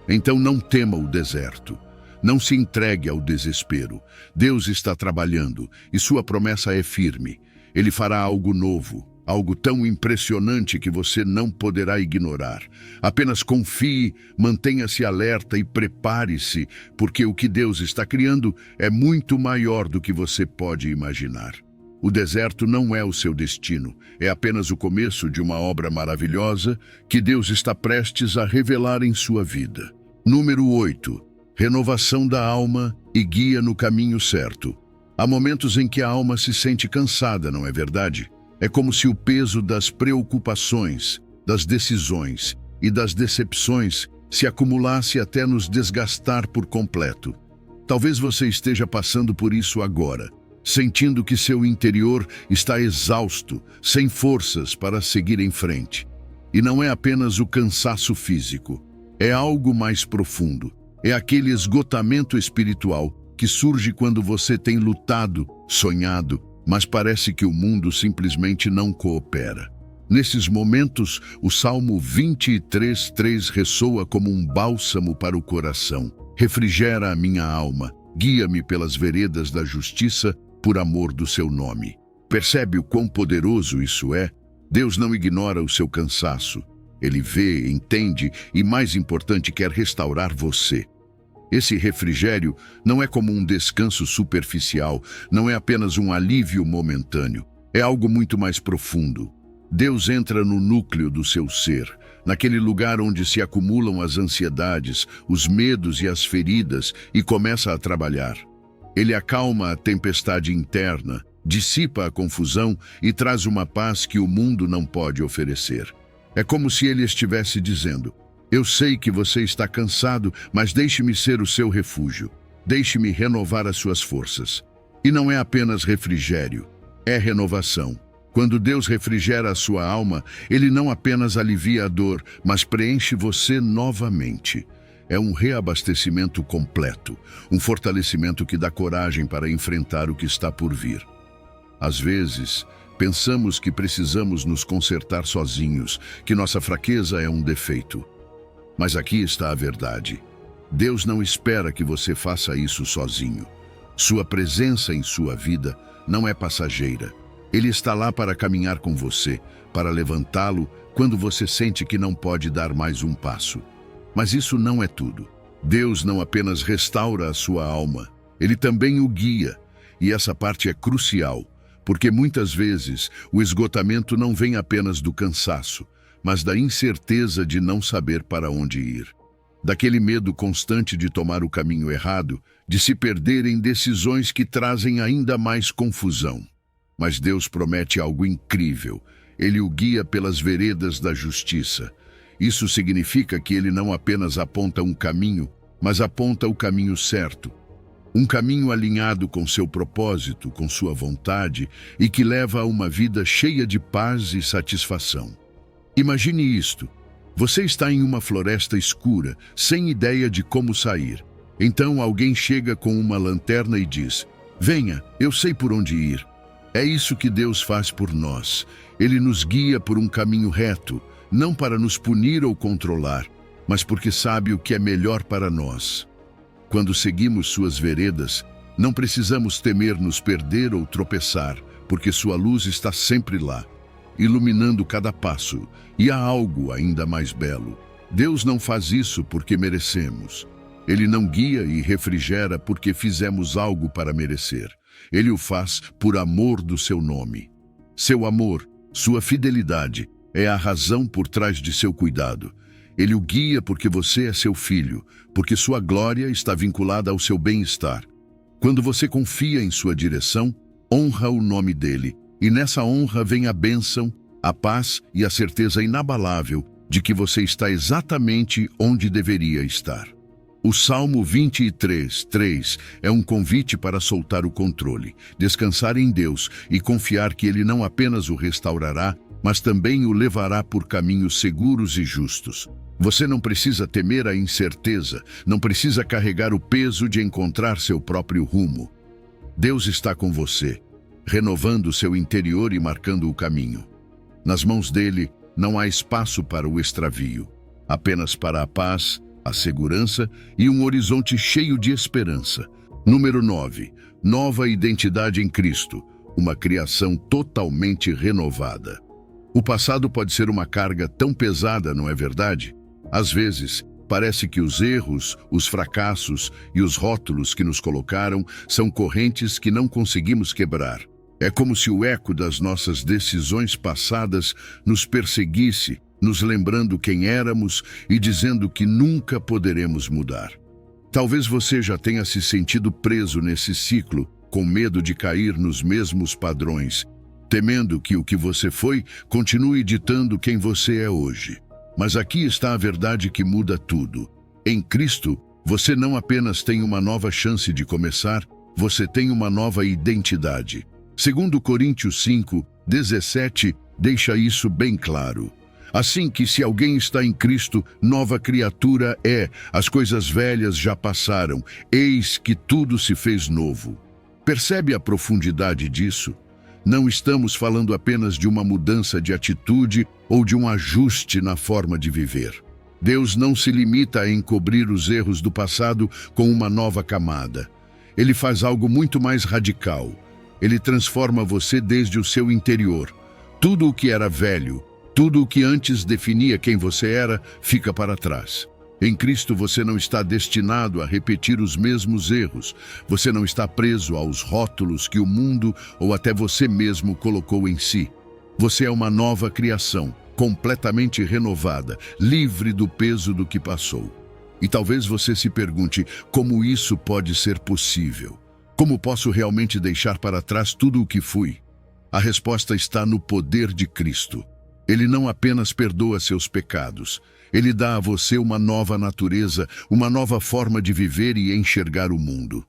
Speaker 1: Então não tema o deserto. Não se entregue ao desespero. Deus está trabalhando e sua promessa é firme. Ele fará algo novo. algo tão impressionante que você não poderá ignorar. Apenas confie, mantenha-se alerta e prepare-se, porque o que Deus está criando é muito maior do que você pode imaginar. O deserto não é o seu destino, é apenas o começo de uma obra maravilhosa que Deus está prestes a revelar em sua vida. Número 8. Renovação da alma e guia no caminho certo. Há momentos em que a alma se sente cansada, não é verdade? É como se o peso das preocupações, das decisões e das decepções se acumulasse até nos desgastar por completo. Talvez você esteja passando por isso agora, sentindo que seu interior está exausto, sem forças para seguir em frente. E não é apenas o cansaço físico, é algo mais profundo. É aquele esgotamento espiritual que surge quando você tem lutado, sonhado, mas parece que o mundo simplesmente não coopera. Nesses momentos, o Salmo 23:3 ressoa como um bálsamo para o coração. Refrigera a minha alma, guia-me pelas veredas da justiça, por amor do seu nome. Percebe o quão poderoso isso é? Deus não ignora o seu cansaço. Ele vê, entende e, mais importante, quer restaurar você. Esse refrigério não é como um descanso superficial, não é apenas um alívio momentâneo, é algo muito mais profundo. Deus entra no núcleo do seu ser, naquele lugar onde se acumulam as ansiedades, os medos e as feridas, e começa a trabalhar. Ele acalma a tempestade interna, dissipa a confusão e traz uma paz que o mundo não pode oferecer. É como se ele estivesse dizendo: eu sei que você está cansado, mas deixe-me ser o seu refúgio. Deixe-me renovar as suas forças. E não é apenas refrigério, é renovação. Quando Deus refrigera a sua alma, Ele não apenas alivia a dor, mas preenche você novamente. É um reabastecimento completo, um fortalecimento que dá coragem para enfrentar o que está por vir. Às vezes, pensamos que precisamos nos consertar sozinhos, que nossa fraqueza é um defeito. Mas aqui está a verdade. Deus não espera que você faça isso sozinho. Sua presença em sua vida não é passageira. Ele está lá para caminhar com você, para levantá-lo quando você sente que não pode dar mais um passo. Mas isso não é tudo. Deus não apenas restaura a sua alma, Ele também o guia. E essa parte é crucial, porque muitas vezes o esgotamento não vem apenas do cansaço, mas da incerteza de não saber para onde ir. Daquele medo constante de tomar o caminho errado, de se perder em decisões que trazem ainda mais confusão. Mas Deus promete algo incrível. Ele o guia pelas veredas da justiça. Isso significa que ele não apenas aponta um caminho, mas aponta o caminho certo. Um caminho alinhado com seu propósito, com sua vontade e que leva a uma vida cheia de paz e satisfação. Imagine isto. Você está em uma floresta escura, sem ideia de como sair. Então alguém chega com uma lanterna e diz: venha, eu sei por onde ir. É isso que Deus faz por nós. Ele nos guia por um caminho reto, não para nos punir ou controlar, mas porque sabe o que é melhor para nós. Quando seguimos suas veredas, não precisamos temer nos perder ou tropeçar, porque sua luz está sempre lá, iluminando cada passo, e há algo ainda mais belo. Deus não faz isso porque merecemos. Ele não guia e refrigera porque fizemos algo para merecer. Ele o faz por amor do seu nome. Seu amor, sua fidelidade, é a razão por trás de seu cuidado. Ele o guia porque você é seu filho, porque sua glória está vinculada ao seu bem-estar. Quando você confia em sua direção, honra o nome dele, e nessa honra vem a bênção, a paz e a certeza inabalável de que você está exatamente onde deveria estar. O Salmo 23:3 é um convite para soltar o controle, descansar em Deus e confiar que Ele não apenas o restaurará, mas também o levará por caminhos seguros e justos. Você não precisa temer a incerteza, não precisa carregar o peso de encontrar seu próprio rumo. Deus está com você, renovando seu interior e marcando o caminho. Nas mãos dele não há espaço para o extravio, apenas para a paz, a segurança e um horizonte cheio de esperança. Número 9. Nova identidade em Cristo, uma criação totalmente renovada. O passado pode ser uma carga tão pesada, não é verdade? Às vezes, parece que os erros, os fracassos e os rótulos que nos colocaram são correntes que não conseguimos quebrar. É como se o eco das nossas decisões passadas nos perseguisse, nos lembrando quem éramos e dizendo que nunca poderemos mudar. Talvez você já tenha se sentido preso nesse ciclo, com medo de cair nos mesmos padrões, temendo que o que você foi continue ditando quem você é hoje. Mas aqui está a verdade que muda tudo. Em Cristo, você não apenas tem uma nova chance de começar, você tem uma nova identidade. Segundo Coríntios 5:17, deixa isso bem claro. Assim que se alguém está em Cristo, nova criatura é, as coisas velhas já passaram, eis que tudo se fez novo. Percebe a profundidade disso? Não estamos falando apenas de uma mudança de atitude ou de um ajuste na forma de viver. Deus não se limita a encobrir os erros do passado com uma nova camada. Ele faz algo muito mais radical. Ele transforma você desde o seu interior. Tudo o que era velho, tudo o que antes definia quem você era, fica para trás. Em Cristo você não está destinado a repetir os mesmos erros. Você não está preso aos rótulos que o mundo ou até você mesmo colocou em si. Você é uma nova criação, completamente renovada, livre do peso do que passou. E talvez você se pergunte, como isso pode ser possível? Como posso realmente deixar para trás tudo o que fui? A resposta está no poder de Cristo. Ele não apenas perdoa seus pecados, ele dá a você uma nova natureza, uma nova forma de viver e enxergar o mundo.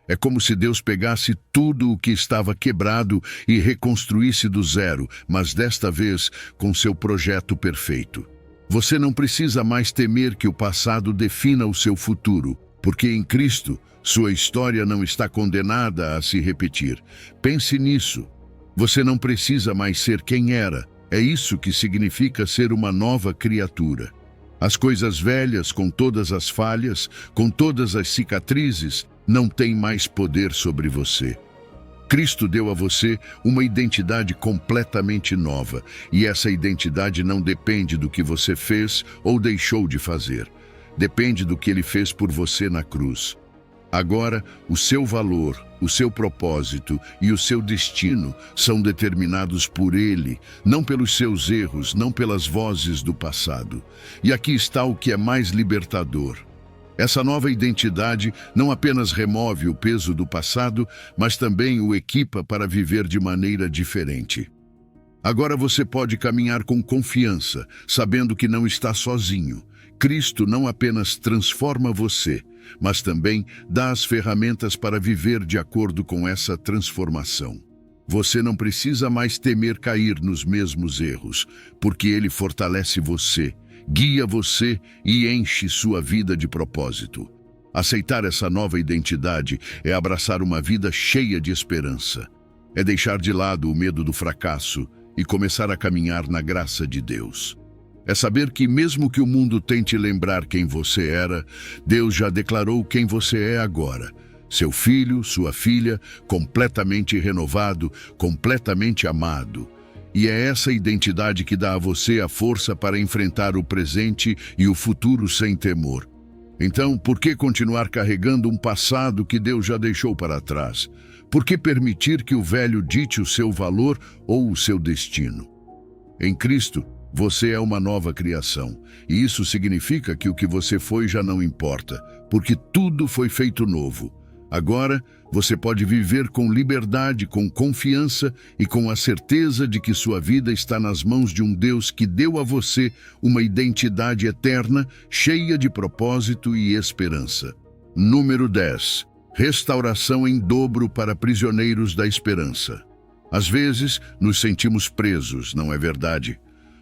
Speaker 1: É como se Deus pegasse tudo o que estava quebrado e reconstruísse do zero, mas desta vez com seu projeto perfeito. Você não precisa mais temer que o passado defina o seu futuro, porque em Cristo, sua história não está condenada a se repetir. Pense nisso. Você não precisa mais ser quem era. É isso que significa ser uma nova criatura. As coisas velhas, com todas as falhas, com todas as cicatrizes, não têm mais poder sobre você. Cristo deu a você uma identidade completamente nova, e essa identidade não depende do que você fez ou deixou de fazer. Depende do que Ele fez por você na cruz. Agora, o seu valor, o seu propósito e o seu destino são determinados por Ele, não pelos seus erros, não pelas vozes do passado. E aqui está o que é mais libertador. Essa nova identidade não apenas remove o peso do passado, mas também o equipa para viver de maneira diferente. Agora você pode caminhar com confiança, sabendo que não está sozinho. Cristo não apenas transforma você, mas também dá as ferramentas para viver de acordo com essa transformação. Você não precisa mais temer cair nos mesmos erros, porque Ele fortalece você, guia você e enche sua vida de propósito. Aceitar essa nova identidade é abraçar uma vida cheia de esperança. É deixar de lado o medo do fracasso e começar a caminhar na graça de Deus. É saber que mesmo que o mundo tente lembrar quem você era, Deus já declarou quem você é agora. Seu filho, sua filha, completamente renovado, completamente amado. E é essa identidade que dá a você a força para enfrentar o presente e o futuro sem temor. Então, por que continuar carregando um passado que Deus já deixou para trás? Por que permitir que o velho dite o seu valor ou o seu destino? Em Cristo, você é uma nova criação, e isso significa que o que você foi já não importa, porque tudo foi feito novo. Agora, você pode viver com liberdade, com confiança e com a certeza de que sua vida está nas mãos de um Deus que deu a você uma identidade eterna, cheia de propósito e esperança. Número 10. Restauração em dobro para prisioneiros da esperança. Às vezes, nos sentimos presos, não é verdade?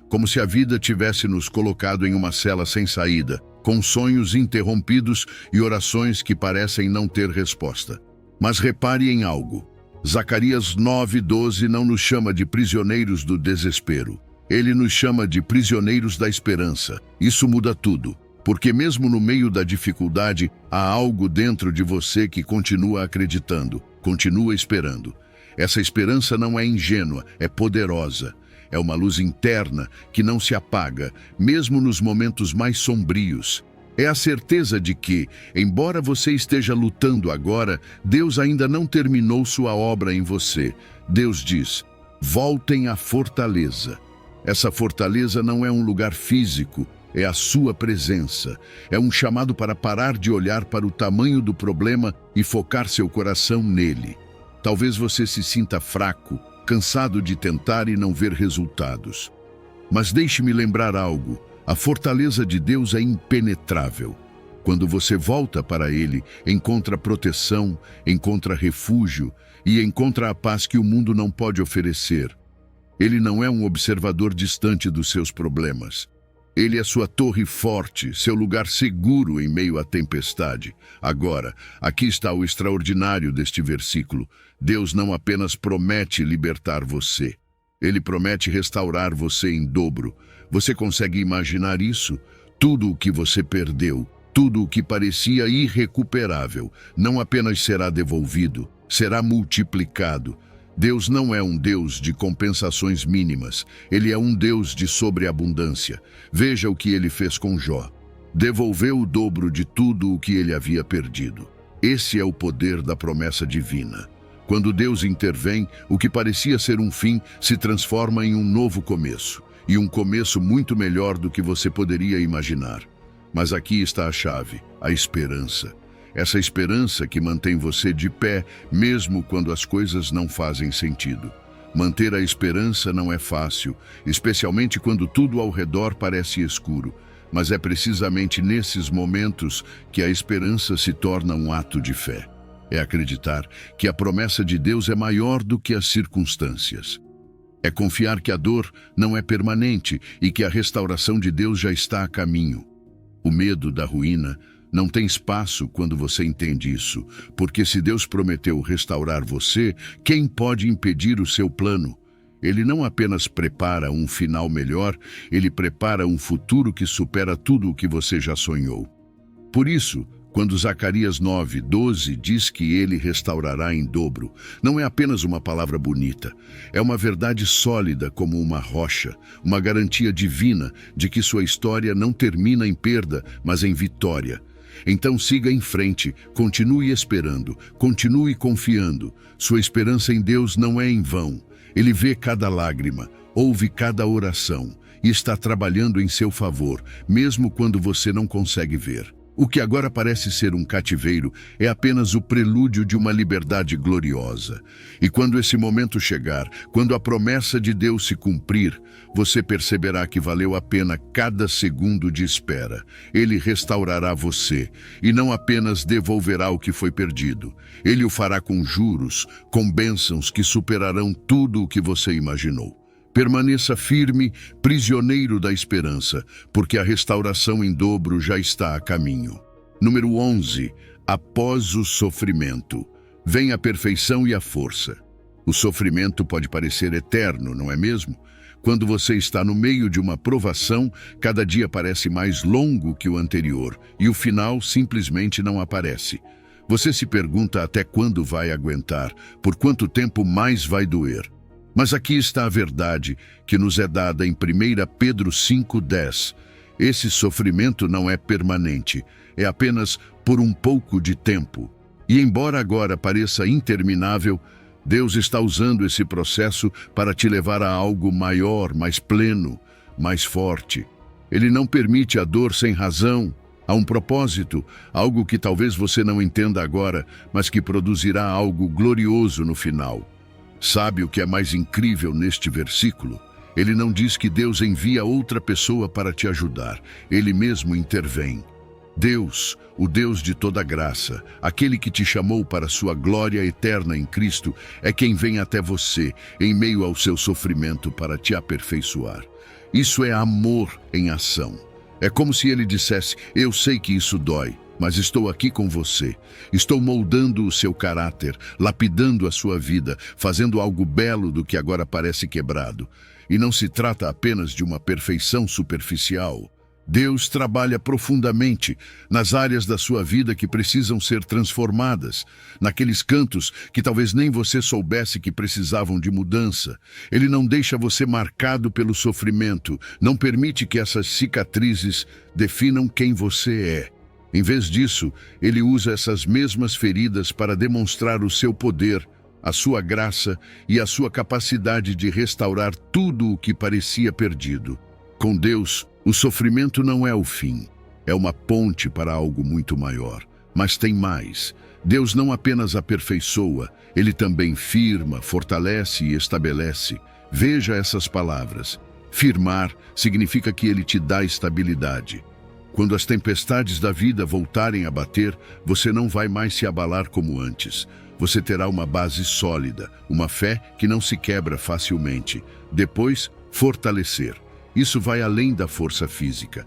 Speaker 1: Como se a vida tivesse nos colocado em uma cela sem saída, com sonhos interrompidos e orações que parecem não ter resposta. Mas repare em algo. Zacarias 9:12 não nos chama de prisioneiros do desespero. Ele nos chama de prisioneiros da esperança. Isso muda tudo, porque mesmo no meio da dificuldade, há algo dentro de você que continua acreditando, continua esperando. Essa esperança não é ingênua, é poderosa. É uma luz interna que não se apaga, mesmo nos momentos mais sombrios. É a certeza de que, embora você esteja lutando agora, Deus ainda não terminou sua obra em você. Deus diz: voltem à fortaleza. Essa fortaleza não é um lugar físico, é a sua presença. É um chamado para parar de olhar para o tamanho do problema e focar seu coração nele. Talvez você se sinta fraco, cansado de tentar e não ver resultados. Mas deixe-me lembrar algo: a fortaleza de Deus é impenetrável. Quando você volta para Ele, encontra proteção, encontra refúgio e encontra a paz que o mundo não pode oferecer. Ele não é um observador distante dos seus problemas. Ele é sua torre forte, seu lugar seguro em meio à tempestade. Agora, aqui está o extraordinário deste versículo. Deus não apenas promete libertar você, Ele promete restaurar você em dobro. Você consegue imaginar isso? Tudo o que você perdeu, tudo o que parecia irrecuperável, não apenas será devolvido, será multiplicado. Deus não é um Deus de compensações mínimas. Ele é um Deus de sobreabundância. Veja o que ele fez com Jó. Devolveu o dobro de tudo o que ele havia perdido. Esse é o poder da promessa divina. Quando Deus intervém, o que parecia ser um fim se transforma em um novo começo. E um começo muito melhor do que você poderia imaginar. Mas aqui está a chave: a esperança. Essa esperança que mantém você de pé, mesmo quando as coisas não fazem sentido. Manter a esperança não é fácil, especialmente quando tudo ao redor parece escuro. Mas é precisamente nesses momentos que a esperança se torna um ato de fé. É acreditar que a promessa de Deus é maior do que as circunstâncias. É confiar que a dor não é permanente e que a restauração de Deus já está a caminho. O medo da ruína não tem espaço quando você entende isso, porque se Deus prometeu restaurar você, quem pode impedir o seu plano? Ele não apenas prepara um final melhor, ele prepara um futuro que supera tudo o que você já sonhou. Por isso, quando Zacarias 9:12 diz que ele restaurará em dobro, não é apenas uma palavra bonita, é uma verdade sólida como uma rocha, uma garantia divina de que sua história não termina em perda, mas em vitória. Então siga em frente, continue esperando, continue confiando. Sua esperança em Deus não é em vão. Ele vê cada lágrima, ouve cada oração e está trabalhando em seu favor, mesmo quando você não consegue ver. O que agora parece ser um cativeiro é apenas o prelúdio de uma liberdade gloriosa. E quando esse momento chegar, quando a promessa de Deus se cumprir, você perceberá que valeu a pena cada segundo de espera. Ele restaurará você e não apenas devolverá o que foi perdido. Ele o fará com juros, com bênçãos que superarão tudo o que você imaginou. Permaneça firme, prisioneiro da esperança, porque a restauração em dobro já está a caminho. Número 11. Após o sofrimento, vem a perfeição e a força. O sofrimento pode parecer eterno, não é mesmo? Quando você está no meio de uma provação, cada dia parece mais longo que o anterior, e o final simplesmente não aparece. Você se pergunta até quando vai aguentar, por quanto tempo mais vai doer. Mas aqui está a verdade que nos é dada em 1 Pedro 5:10. Esse sofrimento não é permanente, é apenas por um pouco de tempo. E embora agora pareça interminável, Deus está usando esse processo para te levar a algo maior, mais pleno, mais forte. Ele não permite a dor sem razão. Há um propósito, algo que talvez você não entenda agora, mas que produzirá algo glorioso no final. Sabe o que é mais incrível neste versículo? Ele não diz que Deus envia outra pessoa para te ajudar. Ele mesmo intervém. Deus, o Deus de toda graça, aquele que te chamou para sua glória eterna em Cristo, é quem vem até você, em meio ao seu sofrimento, para te aperfeiçoar. Isso é amor em ação. É como se ele dissesse: eu sei que isso dói, mas estou aqui com você. Estou moldando o seu caráter, lapidando a sua vida, fazendo algo belo do que agora parece quebrado. E não se trata apenas de uma perfeição superficial. Deus trabalha profundamente nas áreas da sua vida que precisam ser transformadas, naqueles cantos que talvez nem você soubesse que precisavam de mudança. Ele não deixa você marcado pelo sofrimento, não permite que essas cicatrizes definam quem você é. Em vez disso, ele usa essas mesmas feridas para demonstrar o seu poder, a sua graça e a sua capacidade de restaurar tudo o que parecia perdido. Com Deus, o sofrimento não é o fim, é uma ponte para algo muito maior. Mas tem mais. Deus não apenas aperfeiçoa, ele também firma, fortalece e estabelece. Veja essas palavras. Firmar significa que ele te dá estabilidade. Quando as tempestades da vida voltarem a bater, você não vai mais se abalar como antes. Você terá uma base sólida, uma fé que não se quebra facilmente. Depois, fortalecer. Isso vai além da força física.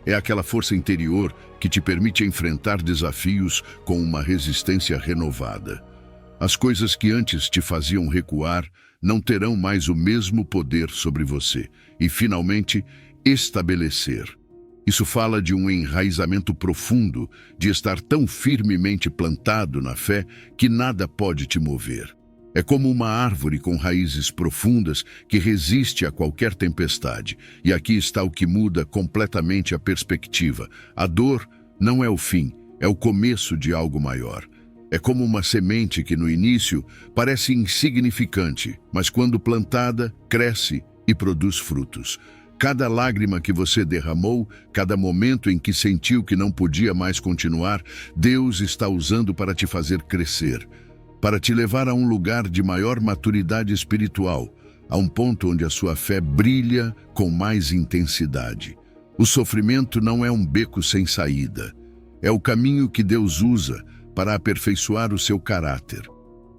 Speaker 1: É aquela força interior que te permite enfrentar desafios com uma resistência renovada. As coisas que antes te faziam recuar não terão mais o mesmo poder sobre você. E, finalmente, estabelecer. Isso fala de um enraizamento profundo, de estar tão firmemente plantado na fé que nada pode te mover. É como uma árvore com raízes profundas que resiste a qualquer tempestade. E aqui está o que muda completamente a perspectiva. A dor não é o fim, é o começo de algo maior. É como uma semente que no início parece insignificante, mas quando plantada, cresce e produz frutos. Cada lágrima que você derramou, cada momento em que sentiu que não podia mais continuar, Deus está usando para te fazer crescer, para te levar a um lugar de maior maturidade espiritual, a um ponto onde a sua fé brilha com mais intensidade. O sofrimento não é um beco sem saída, é o caminho que Deus usa para aperfeiçoar o seu caráter,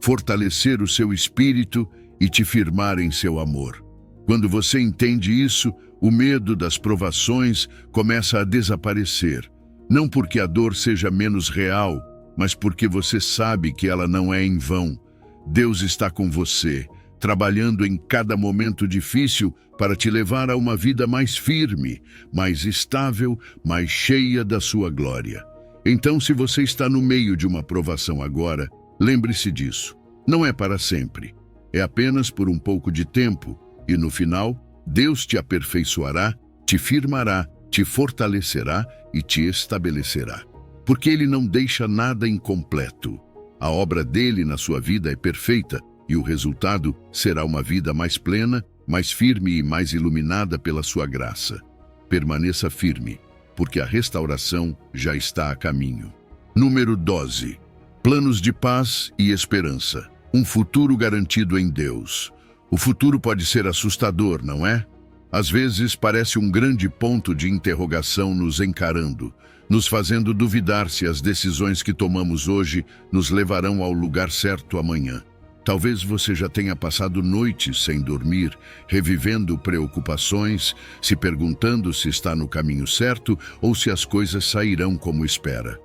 Speaker 1: fortalecer o seu espírito e te firmar em seu amor. Quando você entende isso, o medo das provações começa a desaparecer, não porque a dor seja menos real, mas porque você sabe que ela não é em vão. Deus está com você, trabalhando em cada momento difícil para te levar a uma vida mais firme, mais estável, mais cheia da sua glória. Então, se você está no meio de uma provação agora, lembre-se disso. Não é para sempre. É apenas por um pouco de tempo, e no final, Deus te aperfeiçoará, te firmará, te fortalecerá e te estabelecerá. Porque Ele não deixa nada incompleto. A obra dele na sua vida é perfeita e o resultado será uma vida mais plena, mais firme e mais iluminada pela sua graça. Permaneça firme, porque a restauração já está a caminho. Número 12. Planos de paz e esperança. Um futuro garantido em Deus. O futuro pode ser assustador, não é? Às vezes parece um grande ponto de interrogação nos encarando, nos fazendo duvidar se as decisões que tomamos hoje nos levarão ao lugar certo amanhã. Talvez você já tenha passado noites sem dormir, revivendo preocupações, se perguntando se está no caminho certo ou se as coisas sairão como espera.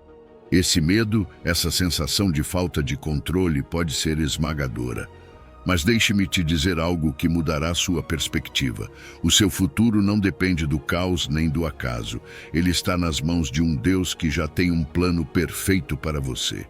Speaker 1: Esse medo, essa sensação de falta de controle pode ser esmagadora. Mas deixe-me te dizer algo que mudará sua perspectiva. O seu futuro não depende do caos nem do acaso. Ele está nas mãos de um Deus que já tem um plano perfeito para você.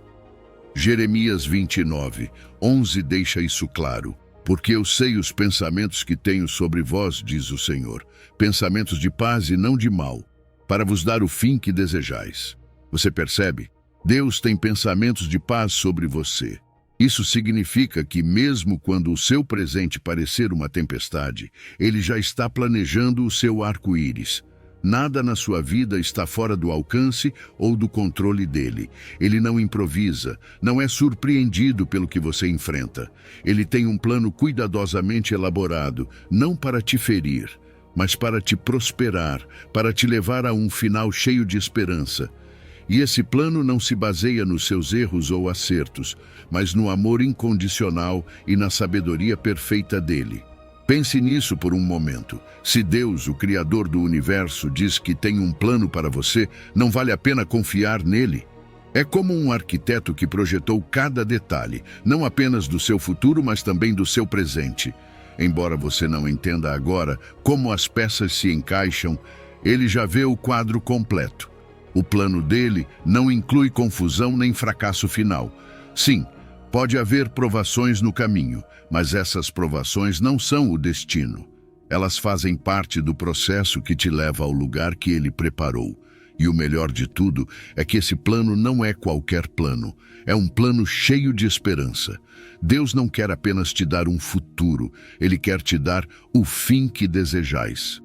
Speaker 1: Jeremias 29:11 deixa isso claro. Porque eu sei os pensamentos que tenho sobre vós, diz o Senhor, pensamentos de paz e não de mal, para vos dar o fim que desejais. Você percebe? Deus tem pensamentos de paz sobre você. Isso significa que mesmo quando o seu presente parecer uma tempestade, Ele já está planejando o seu arco-íris. Nada na sua vida está fora do alcance ou do controle dele. Ele não improvisa, não é surpreendido pelo que você enfrenta. Ele tem um plano cuidadosamente elaborado, não para te ferir, mas para te prosperar, para te levar a um final cheio de esperança. E esse plano não se baseia nos seus erros ou acertos, mas no amor incondicional e na sabedoria perfeita dele. Pense nisso por um momento. Se Deus, o Criador do universo, diz que tem um plano para você, não vale a pena confiar nele? É como um arquiteto que projetou cada detalhe, não apenas do seu futuro, mas também do seu presente. Embora você não entenda agora como as peças se encaixam, Ele já vê o quadro completo. O plano dele não inclui confusão nem fracasso final. Sim, pode haver provações no caminho, mas essas provações não são o destino. Elas fazem parte do processo que te leva ao lugar que ele preparou. E o melhor de tudo é que esse plano não é qualquer plano. É um plano cheio de esperança. Deus não quer apenas te dar um futuro, Ele quer te dar o fim que desejais.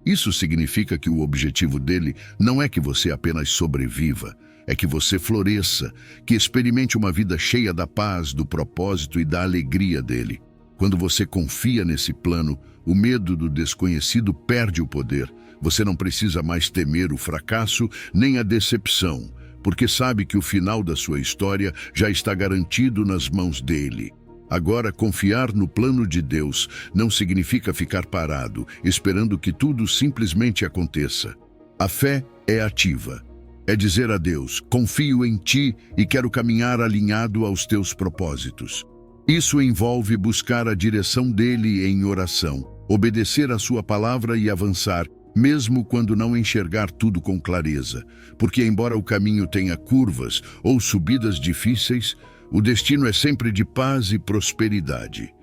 Speaker 1: Isso significa que o objetivo dele não é que você apenas sobreviva, é que você floresça, que experimente uma vida cheia da paz, do propósito e da alegria dele. Quando você confia nesse plano, o medo do desconhecido perde o poder. Você não precisa mais temer o fracasso nem a decepção, porque sabe que o final da sua história já está garantido nas mãos dele. Agora, confiar no plano de Deus não significa ficar parado, esperando que tudo simplesmente aconteça. A fé é ativa. É dizer a Deus: confio em ti e quero caminhar alinhado aos teus propósitos. Isso envolve buscar a direção dele em oração, obedecer a sua palavra e avançar, mesmo quando não enxergar tudo com clareza. Porque embora o caminho tenha curvas ou subidas difíceis, o destino é sempre de paz e prosperidade.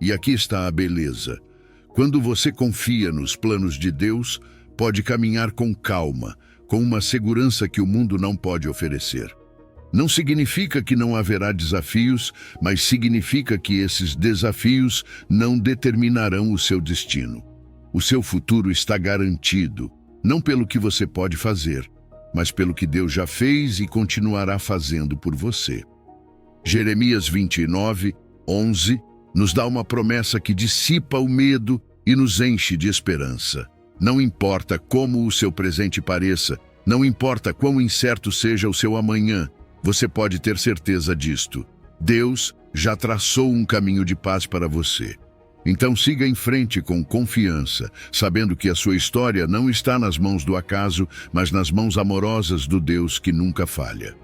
Speaker 1: E aqui está a beleza. Quando você confia nos planos de Deus, pode caminhar com calma, com uma segurança que o mundo não pode oferecer. Não significa que não haverá desafios, mas significa que esses desafios não determinarão o seu destino. O seu futuro está garantido, não pelo que você pode fazer, mas pelo que Deus já fez e continuará fazendo por você. Jeremias 29:11 nos dá uma promessa que dissipa o medo e nos enche de esperança. Não importa como o seu presente pareça, não importa quão incerto seja o seu amanhã, você pode ter certeza disto. Deus já traçou um caminho de paz para você. Então siga em frente com confiança, sabendo que a sua história não está nas mãos do acaso, mas nas mãos amorosas do Deus que nunca falha.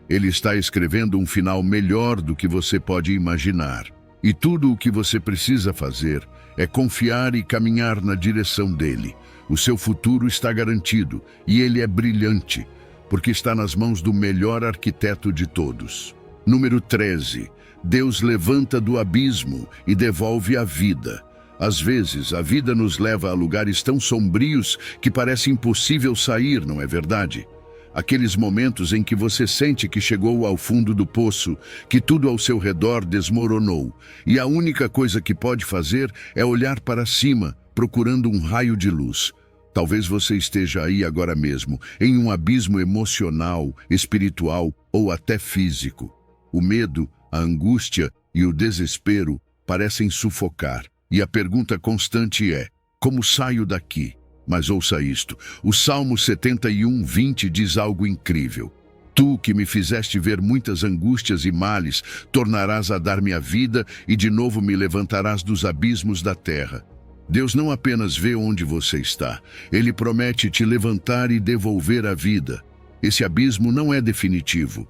Speaker 1: Ele está escrevendo um final melhor do que você pode imaginar. E tudo o que você precisa fazer é confiar e caminhar na direção dele. O seu futuro está garantido e ele é brilhante, porque está nas mãos do melhor arquiteto de todos. Número 13. Deus levanta do abismo e devolve a vida. Às vezes, a vida nos leva a lugares tão sombrios que parece impossível sair, não é verdade? Aqueles momentos em que você sente que chegou ao fundo do poço, que tudo ao seu redor desmoronou, e a única coisa que pode fazer é olhar para cima, procurando um raio de luz. Talvez você esteja aí agora mesmo, em um abismo emocional, espiritual ou até físico. O medo, a angústia e o desespero parecem sufocar, e a pergunta constante é: como saio daqui? Mas ouça isto, o Salmo 71:20 diz algo incrível. Tu que me fizeste ver muitas angústias e males, tornarás a dar-me a vida e de novo me levantarás dos abismos da terra. Deus não apenas vê onde você está, Ele promete te levantar e devolver a vida. Esse abismo não é definitivo.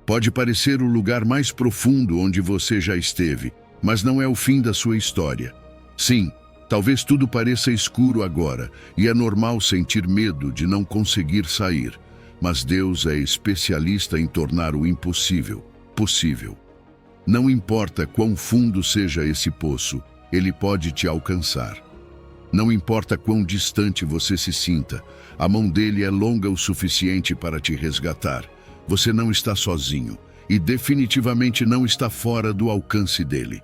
Speaker 1: Pode parecer o lugar mais profundo onde você já esteve, mas não é o fim da sua história. Sim, talvez tudo pareça escuro agora, e é normal sentir medo de não conseguir sair. Mas Deus é especialista em tornar o impossível possível. Não importa quão fundo seja esse poço, Ele pode te alcançar. Não importa quão distante você se sinta, a mão dele é longa o suficiente para te resgatar. Você não está sozinho, e definitivamente não está fora do alcance dele.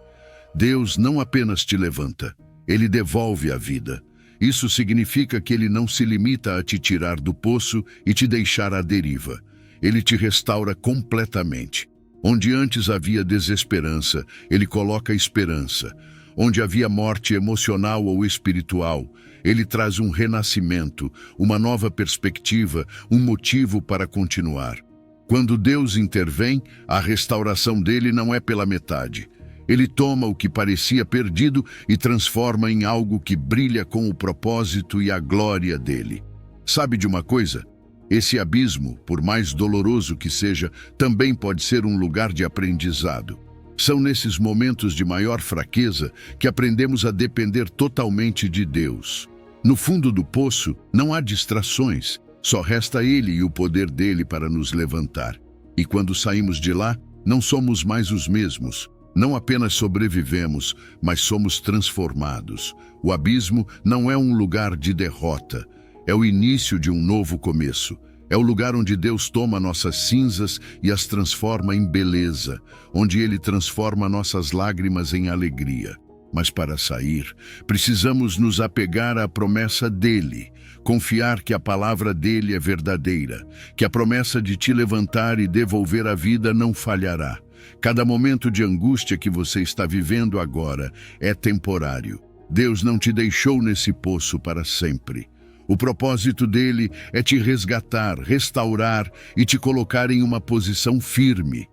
Speaker 1: Deus não apenas te levanta, Ele devolve a vida. Isso significa que Ele não se limita a te tirar do poço e te deixar à deriva. Ele te restaura completamente. Onde antes havia desesperança, Ele coloca esperança. Onde havia morte emocional ou espiritual, Ele traz um renascimento, uma nova perspectiva, um motivo para continuar. Quando Deus intervém, a restauração dele não é pela metade. Ele toma o que parecia perdido e transforma em algo que brilha com o propósito e a glória dele. Sabe de uma coisa? Esse abismo, por mais doloroso que seja, também pode ser um lugar de aprendizado. São nesses momentos de maior fraqueza que aprendemos a depender totalmente de Deus. No fundo do poço não há distrações, só resta Ele e o poder dele para nos levantar. E quando saímos de lá, não somos mais os mesmos. Não apenas sobrevivemos, mas somos transformados. O abismo não é um lugar de derrota, é o início de um novo começo. É o lugar onde Deus toma nossas cinzas e as transforma em beleza, onde Ele transforma nossas lágrimas em alegria. Mas para sair, precisamos nos apegar à promessa dele, confiar que a palavra dele é verdadeira, que a promessa de te levantar e devolver a vida não falhará. Cada momento de angústia que você está vivendo agora é temporário. Deus não te deixou nesse poço para sempre. O propósito dele é te resgatar, restaurar e te colocar em uma posição firme.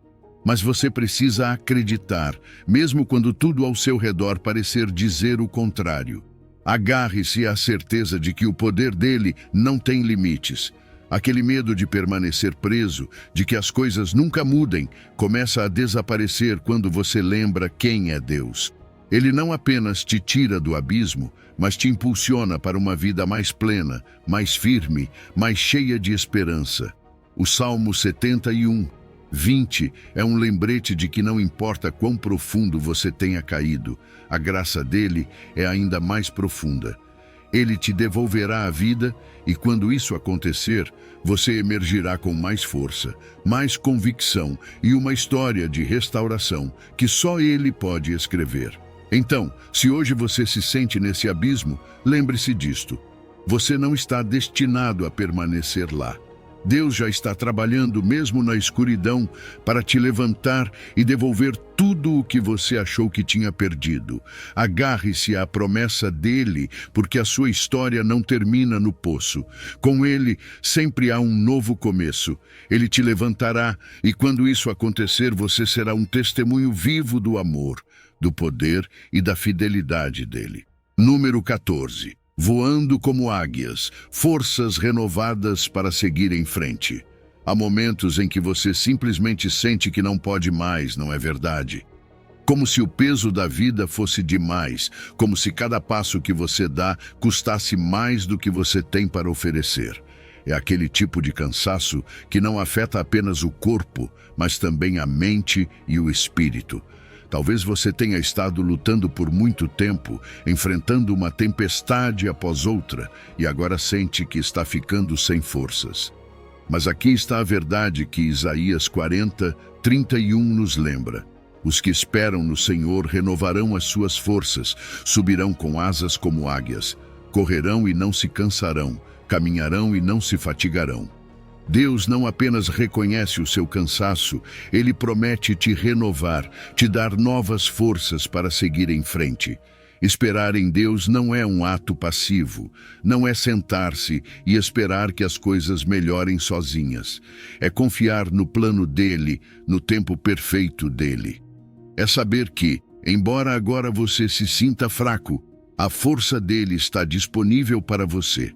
Speaker 1: Mas você precisa acreditar, mesmo quando tudo ao seu redor parecer dizer o contrário. Agarre-se à certeza de que o poder dele não tem limites. Aquele medo de permanecer preso, de que as coisas nunca mudem, começa a desaparecer quando você lembra quem é Deus. Ele não apenas te tira do abismo, mas te impulsiona para uma vida mais plena, mais firme, mais cheia de esperança. O Salmo 71, 20 é um lembrete de que não importa quão profundo você tenha caído, a graça dele é ainda mais profunda. Ele te devolverá a vida e quando isso acontecer, você emergirá com mais força, mais convicção e uma história de restauração que só ele pode escrever. Então, se hoje você se sente nesse abismo, lembre-se disto. Você não está destinado a permanecer lá. Deus já está trabalhando mesmo na escuridão para te levantar e devolver tudo o que você achou que tinha perdido. Agarre-se à promessa dele, porque a sua história não termina no poço. Com ele, sempre há um novo começo. Ele te levantará e quando isso acontecer, você será um testemunho vivo do amor, do poder e da fidelidade dele. Número 14. Voando como águias, forças renovadas para seguir em frente. Há momentos em que você simplesmente sente que não pode mais, não é verdade? Como se o peso da vida fosse demais, como se cada passo que você dá custasse mais do que você tem para oferecer. É aquele tipo de cansaço que não afeta apenas o corpo, mas também a mente e o espírito. Talvez você tenha estado lutando por muito tempo, enfrentando uma tempestade após outra, e agora sente que está ficando sem forças. Mas aqui está a verdade que Isaías 40, 31 nos lembra. Os que esperam no Senhor renovarão as suas forças, subirão com asas como águias, correrão e não se cansarão, caminharão e não se fatigarão. Deus não apenas reconhece o seu cansaço, Ele promete te renovar, te dar novas forças para seguir em frente. Esperar em Deus não é um ato passivo, não é sentar-se e esperar que as coisas melhorem sozinhas. É confiar no plano dele, no tempo perfeito dele. É saber que, embora agora você se sinta fraco, a força dele está disponível para você.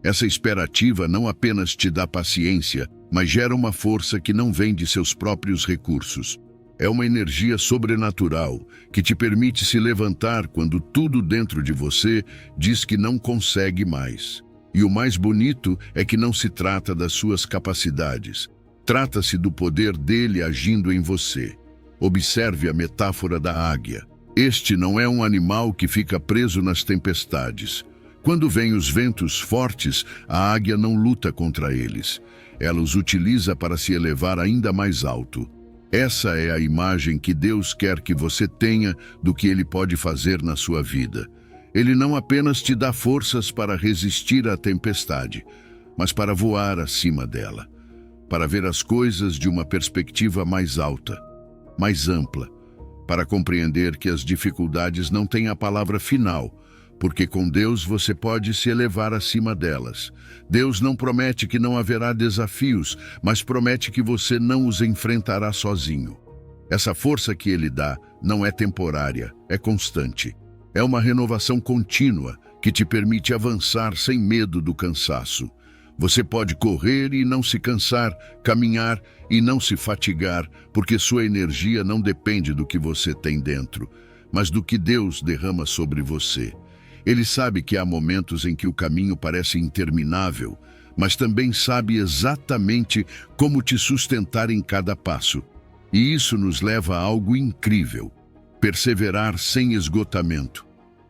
Speaker 1: Essa esperativa não apenas te dá paciência, mas gera uma força que não vem de seus próprios recursos. É uma energia sobrenatural que te permite se levantar quando tudo dentro de você diz que não consegue mais. E o mais bonito é que não se trata das suas capacidades. Trata-se do poder dele agindo em você. Observe a metáfora da águia. Este não é um animal que fica preso nas tempestades. Quando vêm os ventos fortes, a águia não luta contra eles. Ela os utiliza para se elevar ainda mais alto. Essa é a imagem que Deus quer que você tenha do que Ele pode fazer na sua vida. Ele não apenas te dá forças para resistir à tempestade, mas para voar acima dela, para ver as coisas de uma perspectiva mais alta, mais ampla, para compreender que as dificuldades não têm a palavra final, porque com Deus você pode se elevar acima delas. Deus não promete que não haverá desafios, mas promete que você não os enfrentará sozinho. Essa força que Ele dá não é temporária, é constante. É uma renovação contínua que te permite avançar sem medo do cansaço. Você pode correr e não se cansar, caminhar e não se fatigar, porque sua energia não depende do que você tem dentro, mas do que Deus derrama sobre você. Ele sabe que há momentos em que o caminho parece interminável, mas também sabe exatamente como te sustentar em cada passo. E isso nos leva a algo incrível: perseverar sem esgotamento.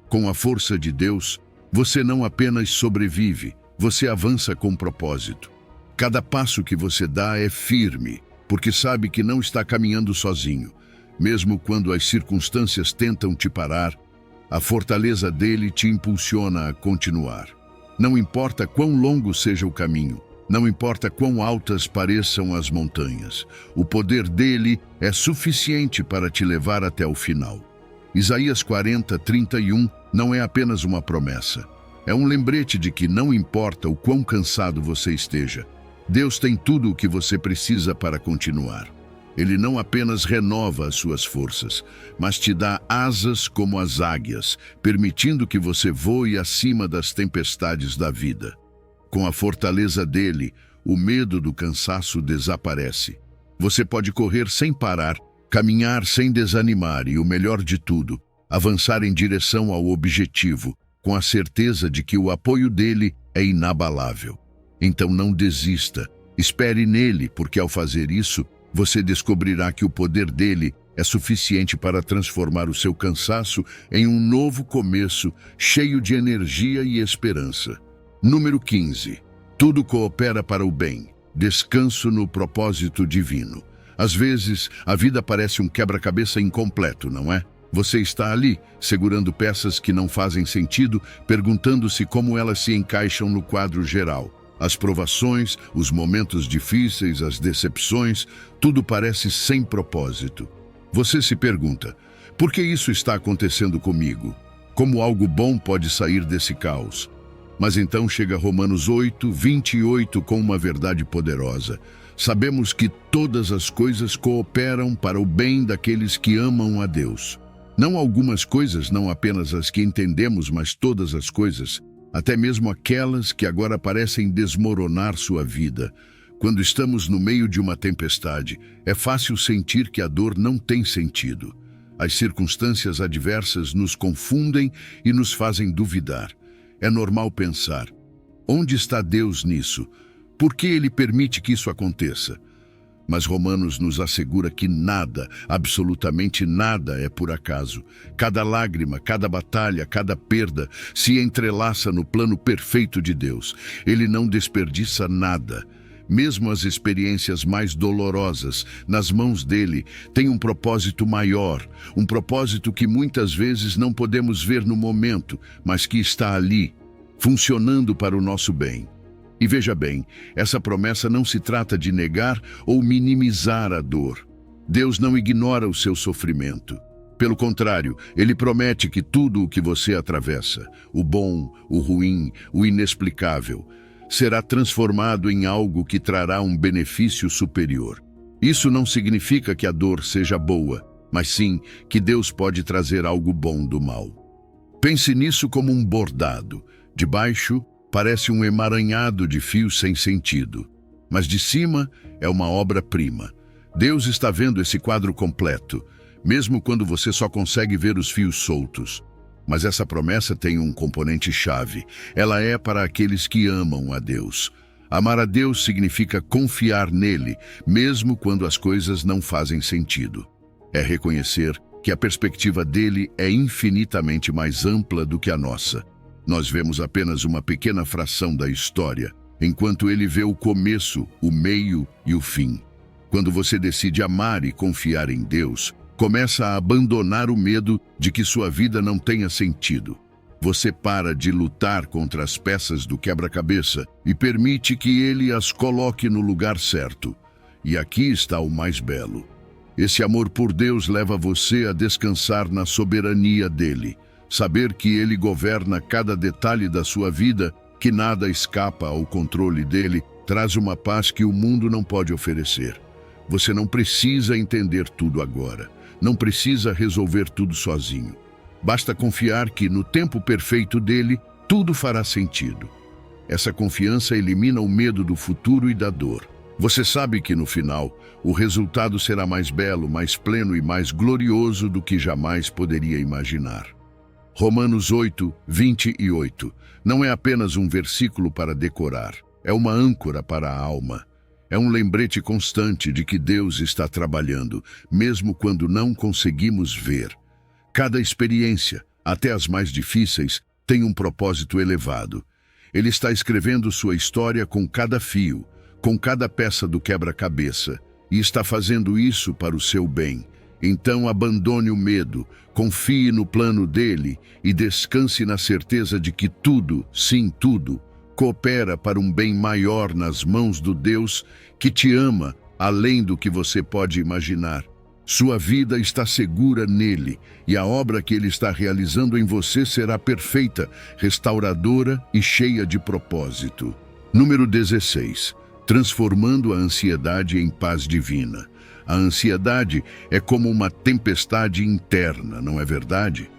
Speaker 1: Com a força de Deus, você não apenas sobrevive, você avança com propósito. Cada passo que você dá é firme, porque sabe que não está caminhando sozinho. Mesmo quando as circunstâncias tentam te parar, a fortaleza dele te impulsiona a continuar. Não importa quão longo seja o caminho, não importa quão altas pareçam as montanhas, o poder dele é suficiente para te levar até o final. Isaías 40:31 não é apenas uma promessa. É um lembrete de que não importa o quão cansado você esteja, Deus tem tudo o que você precisa para continuar. Ele não apenas renova as suas forças, mas te dá asas como as águias, permitindo que você voe acima das tempestades da vida. Com a fortaleza dele, o medo do cansaço desaparece. Você pode correr sem parar, caminhar sem desanimar e, o melhor de tudo, avançar em direção ao objetivo, com a certeza de que o apoio dele é inabalável. Então não desista, espere nele, porque ao fazer isso, você descobrirá que o poder dele é suficiente para transformar o seu cansaço em um novo começo, cheio de energia e esperança. Número 15. Tudo coopera para o bem. Descanso no propósito divino. Às vezes, a vida parece um quebra-cabeça incompleto, não é? Você está ali, segurando peças que não fazem sentido, perguntando-se como elas se encaixam no quadro geral. As provações, os momentos difíceis, as decepções, tudo parece sem propósito. Você se pergunta: por que isso está acontecendo comigo? Como algo bom pode sair desse caos? Mas então chega Romanos 8:28 com uma verdade poderosa. Sabemos que todas as coisas cooperam para o bem daqueles que amam a Deus. Não algumas coisas, não apenas as que entendemos, mas todas as coisas, até mesmo aquelas que agora parecem desmoronar sua vida. Quando estamos no meio de uma tempestade, é fácil sentir que a dor não tem sentido. As circunstâncias adversas nos confundem e nos fazem duvidar. É normal pensar: onde está Deus nisso? Por que ele permite que isso aconteça? Mas Romanos nos assegura que nada, absolutamente nada, é por acaso. Cada lágrima, cada batalha, cada perda se entrelaça no plano perfeito de Deus. Ele não desperdiça nada. Mesmo as experiências mais dolorosas, nas mãos dele, têm um propósito maior, um propósito que muitas vezes não podemos ver no momento, mas que está ali, funcionando para o nosso bem. E veja bem, essa promessa não se trata de negar ou minimizar a dor. Deus não ignora o seu sofrimento. Pelo contrário, ele promete que tudo o que você atravessa, o bom, o ruim, o inexplicável, será transformado em algo que trará um benefício superior. Isso não significa que a dor seja boa, mas sim que Deus pode trazer algo bom do mal. Pense nisso como um bordado. De baixo, parece um emaranhado de fios sem sentido, mas de cima é uma obra-prima. Deus está vendo esse quadro completo, mesmo quando você só consegue ver os fios soltos. Mas essa promessa tem um componente-chave. Ela é para aqueles que amam a Deus. Amar a Deus significa confiar nele, mesmo quando as coisas não fazem sentido. É reconhecer que a perspectiva dele é infinitamente mais ampla do que a nossa. Nós vemos apenas uma pequena fração da história, enquanto ele vê o começo, o meio e o fim. Quando você decide amar e confiar em Deus, começa a abandonar o medo de que sua vida não tenha sentido. Você para de lutar contra as peças do quebra-cabeça e permite que ele as coloque no lugar certo. E aqui está o mais belo. Esse amor por Deus leva você a descansar na soberania dele. Saber que ele governa cada detalhe da sua vida, que nada escapa ao controle dele, traz uma paz que o mundo não pode oferecer. Você não precisa entender tudo agora. Não precisa resolver tudo sozinho. Basta confiar que, no tempo perfeito dele, tudo fará sentido. Essa confiança elimina o medo do futuro e da dor. Você sabe que, no final, o resultado será mais belo, mais pleno e mais glorioso do que jamais poderia imaginar. Romanos 8, 28. Não é apenas um versículo para decorar, é uma âncora para a alma. É um lembrete constante de que Deus está trabalhando, mesmo quando não conseguimos ver. Cada experiência, até as mais difíceis, tem um propósito elevado. Ele está escrevendo sua história com cada fio, com cada peça do quebra-cabeça, e está fazendo isso para o seu bem. Então abandone o medo, confie no plano dele e descanse na certeza de que tudo, sim tudo, coopera para um bem maior nas mãos do Deus que te ama além do que você pode imaginar. Sua vida está segura nele e a obra que ele está realizando em você será perfeita, restauradora e cheia de propósito. Número 16. Transformando a ansiedade em paz divina. A ansiedade é como uma tempestade interna, não é verdade?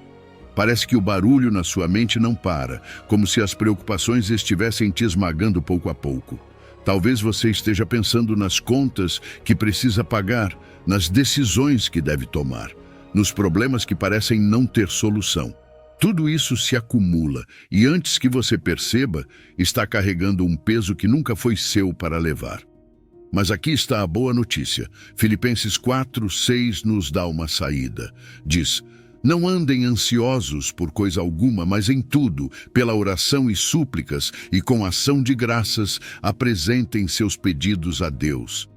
Speaker 1: Parece que o barulho na sua mente não para, como se as preocupações estivessem te esmagando pouco a pouco. Talvez você esteja pensando nas contas que precisa pagar, nas decisões que deve tomar, nos problemas que parecem não ter solução. Tudo isso se acumula e antes que você perceba, está carregando um peso que nunca foi seu para levar. Mas aqui está a boa notícia. Filipenses 4:6 nos dá uma saída. Diz: não andem ansiosos por coisa alguma, mas em tudo, pela oração e súplicas e com ação de graças, apresentem seus pedidos a Deus.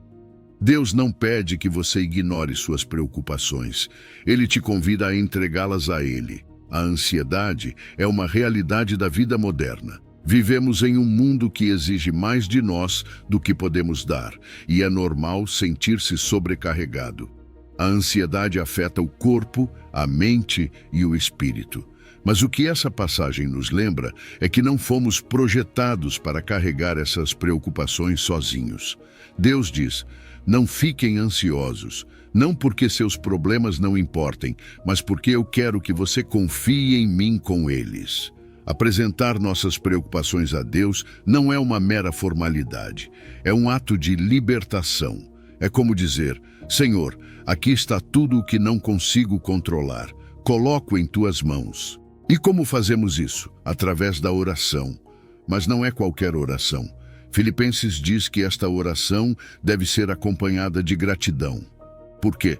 Speaker 1: Deus não pede que você ignore suas preocupações. Ele te convida a entregá-las a Ele. A ansiedade é uma realidade da vida moderna. Vivemos em um mundo que exige mais de nós do que podemos dar, e é normal sentir-se sobrecarregado. A ansiedade afeta o corpo, a mente e o espírito. Mas o que essa passagem nos lembra é que não fomos projetados para carregar essas preocupações sozinhos. Deus diz: não fiquem ansiosos, não porque seus problemas não importem, mas porque eu quero que você confie em mim com eles. Apresentar nossas preocupações a Deus não é uma mera formalidade, é um ato de libertação. É como dizer: Senhor, aqui está tudo o que não consigo controlar, coloco em tuas mãos. E como fazemos isso? Através da oração. Mas não é qualquer oração. Filipenses diz que esta oração deve ser acompanhada de gratidão. Por quê?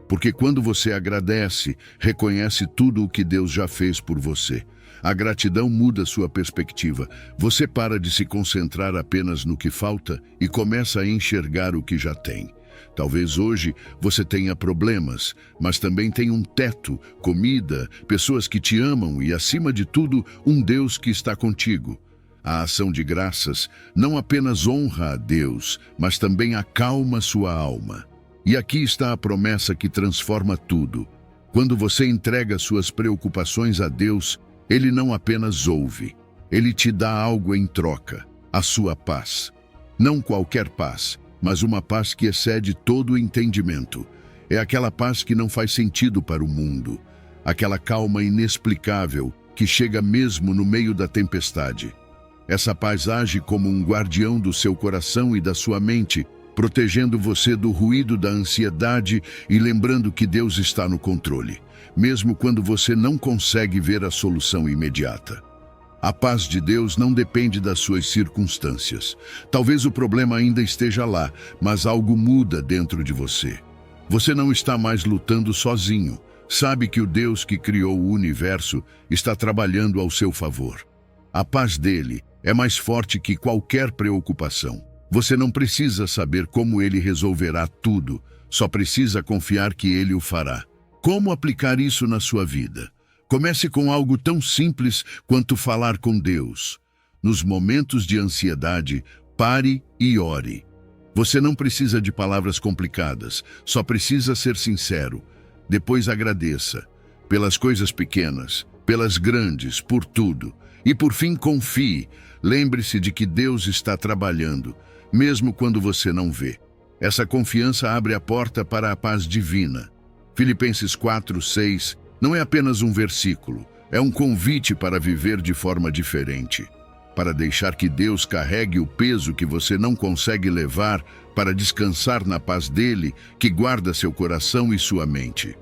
Speaker 1: Porque quando você agradece, reconhece tudo o que Deus já fez por você. A gratidão muda sua perspectiva. Você para de se concentrar apenas no que falta e começa a enxergar o que já tem. Talvez hoje você tenha problemas, mas também tem um teto, comida, pessoas que te amam e, acima de tudo, um Deus que está contigo. A ação de graças não apenas honra a Deus, mas também acalma sua alma. E aqui está a promessa que transforma tudo. Quando você entrega suas preocupações a Deus, Ele não apenas ouve, Ele te dá algo em troca, a sua paz. Não qualquer paz, mas uma paz que excede todo o entendimento. É aquela paz que não faz sentido para o mundo, aquela calma inexplicável que chega mesmo no meio da tempestade. Essa paz age como um guardião do seu coração e da sua mente, protegendo você do ruído da ansiedade e lembrando que Deus está no controle, mesmo quando você não consegue ver a solução imediata. A paz de Deus não depende das suas circunstâncias. Talvez o problema ainda esteja lá, mas algo muda dentro de você. Você não está mais lutando sozinho. Sabe que o Deus que criou o universo está trabalhando ao seu favor. A paz dele é mais forte que qualquer preocupação. Você não precisa saber como ele resolverá tudo, só precisa confiar que ele o fará. Como aplicar isso na sua vida? Comece com algo tão simples quanto falar com Deus. Nos momentos de ansiedade, pare e ore. Você não precisa de palavras complicadas, só precisa ser sincero. Depois agradeça, pelas coisas pequenas, pelas grandes, por tudo. E por fim, confie. Lembre-se de que Deus está trabalhando, mesmo quando você não vê. Essa confiança abre a porta para a paz divina. Filipenses 4:6 não é apenas um versículo, é um convite para viver de forma diferente, para deixar que Deus carregue o peso que você não consegue levar, para descansar na paz dele, que guarda seu coração e sua mente.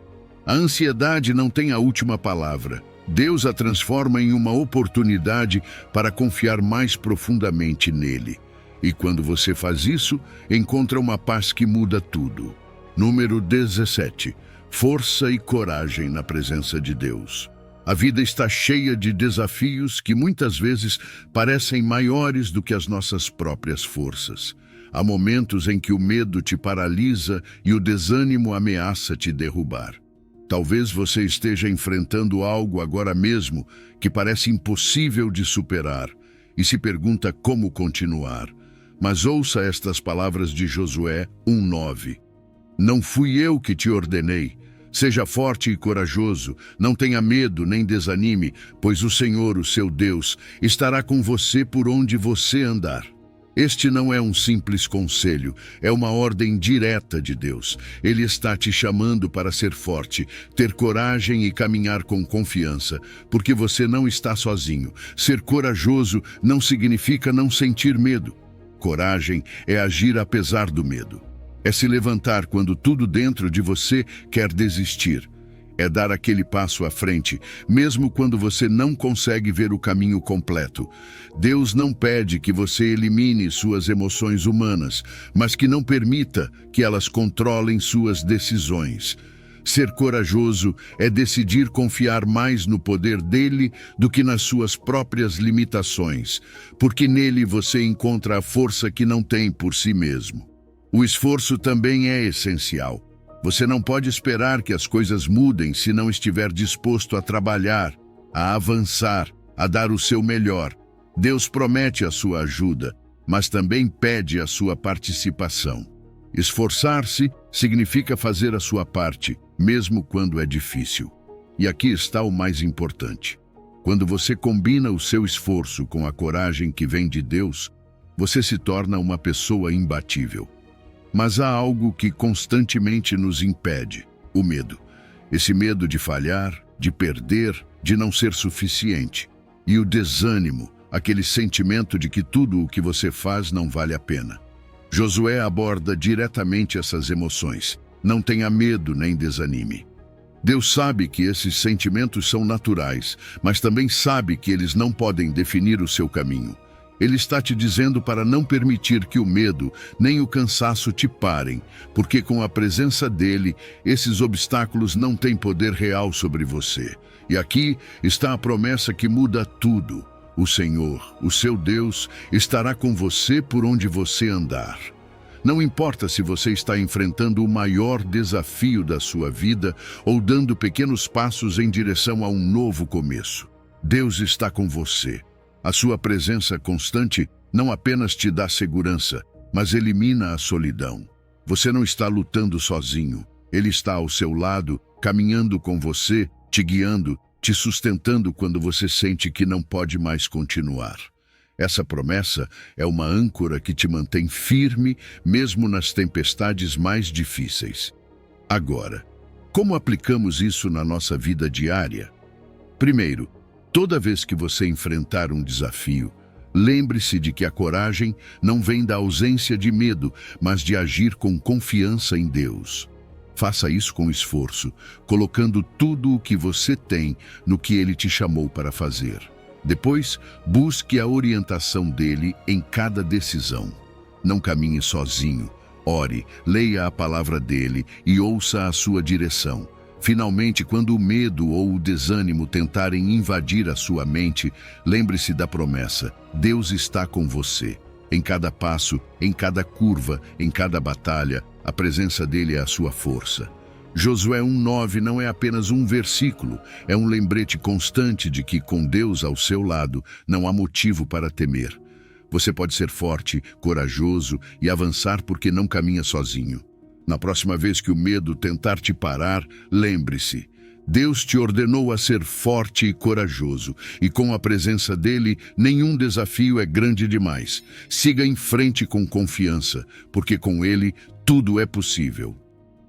Speaker 1: A ansiedade não tem a última palavra. Deus a transforma em uma oportunidade para confiar mais profundamente nele. E quando você faz isso, encontra uma paz que muda tudo. Número 17. Força e coragem na presença de Deus. A vida está cheia de desafios que muitas vezes parecem maiores do que as nossas próprias forças. Há momentos em que o medo te paralisa e o desânimo ameaça te derrubar. Talvez você esteja enfrentando algo agora mesmo que parece impossível de superar e se pergunta como continuar. Mas ouça estas palavras de Josué 1:9. Não fui eu que te ordenei. Seja forte e corajoso, não tenha medo nem desanime, pois o Senhor, o seu Deus, estará com você por onde você andar. Este não é um simples conselho, é uma ordem direta de Deus. Ele está te chamando para ser forte, ter coragem e caminhar com confiança, porque você não está sozinho. Ser corajoso não significa não sentir medo. Coragem é agir apesar do medo. É se levantar quando tudo dentro de você quer desistir. É dar aquele passo à frente, mesmo quando você não consegue ver o caminho completo. Deus não pede que você elimine suas emoções humanas, mas que não permita que elas controlem suas decisões. Ser corajoso é decidir confiar mais no poder dele do que nas suas próprias limitações, porque nele você encontra a força que não tem por si mesmo. O esforço também é essencial. Você não pode esperar que as coisas mudem se não estiver disposto a trabalhar, a avançar, a dar o seu melhor. Deus promete a sua ajuda, mas também pede a sua participação. Esforçar-se significa fazer a sua parte, mesmo quando é difícil. E aqui está o mais importante. Quando você combina o seu esforço com a coragem que vem de Deus, você se torna uma pessoa imbatível. Mas há algo que constantemente nos impede: o medo. Esse medo de falhar, de perder, de não ser suficiente. E o desânimo, aquele sentimento de que tudo o que você faz não vale a pena. Josué aborda diretamente essas emoções. Não tenha medo nem desanime. Deus sabe que esses sentimentos são naturais, mas também sabe que eles não podem definir o seu caminho. Ele está te dizendo para não permitir que o medo nem o cansaço te parem, porque com a presença dele, esses obstáculos não têm poder real sobre você. E aqui está a promessa que muda tudo. O Senhor, o seu Deus, estará com você por onde você andar. Não importa se você está enfrentando o maior desafio da sua vida ou dando pequenos passos em direção a um novo começo. Deus está com você. A sua presença constante não apenas te dá segurança, mas elimina a solidão. Você não está lutando sozinho. Ele está ao seu lado, caminhando com você, te guiando, te sustentando quando você sente que não pode mais continuar. Essa promessa é uma âncora que te mantém firme, mesmo nas tempestades mais difíceis. Agora, como aplicamos isso na nossa vida diária? Primeiro, toda vez que você enfrentar um desafio, lembre-se de que a coragem não vem da ausência de medo, mas de agir com confiança em Deus. Faça isso com esforço, colocando tudo o que você tem no que Ele te chamou para fazer. Depois, busque a orientação dele em cada decisão. Não caminhe sozinho. Ore, leia a palavra dele e ouça a sua direção. Finalmente, quando o medo ou o desânimo tentarem invadir a sua mente, lembre-se da promessa: Deus está com você. Em cada passo, em cada curva, em cada batalha, a presença dele é a sua força. Josué 1:9 não é apenas um versículo, é um lembrete constante de que, com Deus ao seu lado, não há motivo para temer. Você pode ser forte, corajoso e avançar porque não caminha sozinho. Na próxima vez que o medo tentar te parar, lembre-se: Deus te ordenou a ser forte e corajoso, e com a presença dele, nenhum desafio é grande demais. Siga em frente com confiança, porque com ele tudo é possível.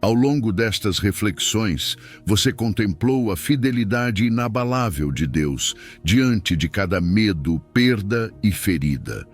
Speaker 1: Ao longo destas reflexões, você contemplou a fidelidade inabalável de Deus diante de cada medo, perda e ferida.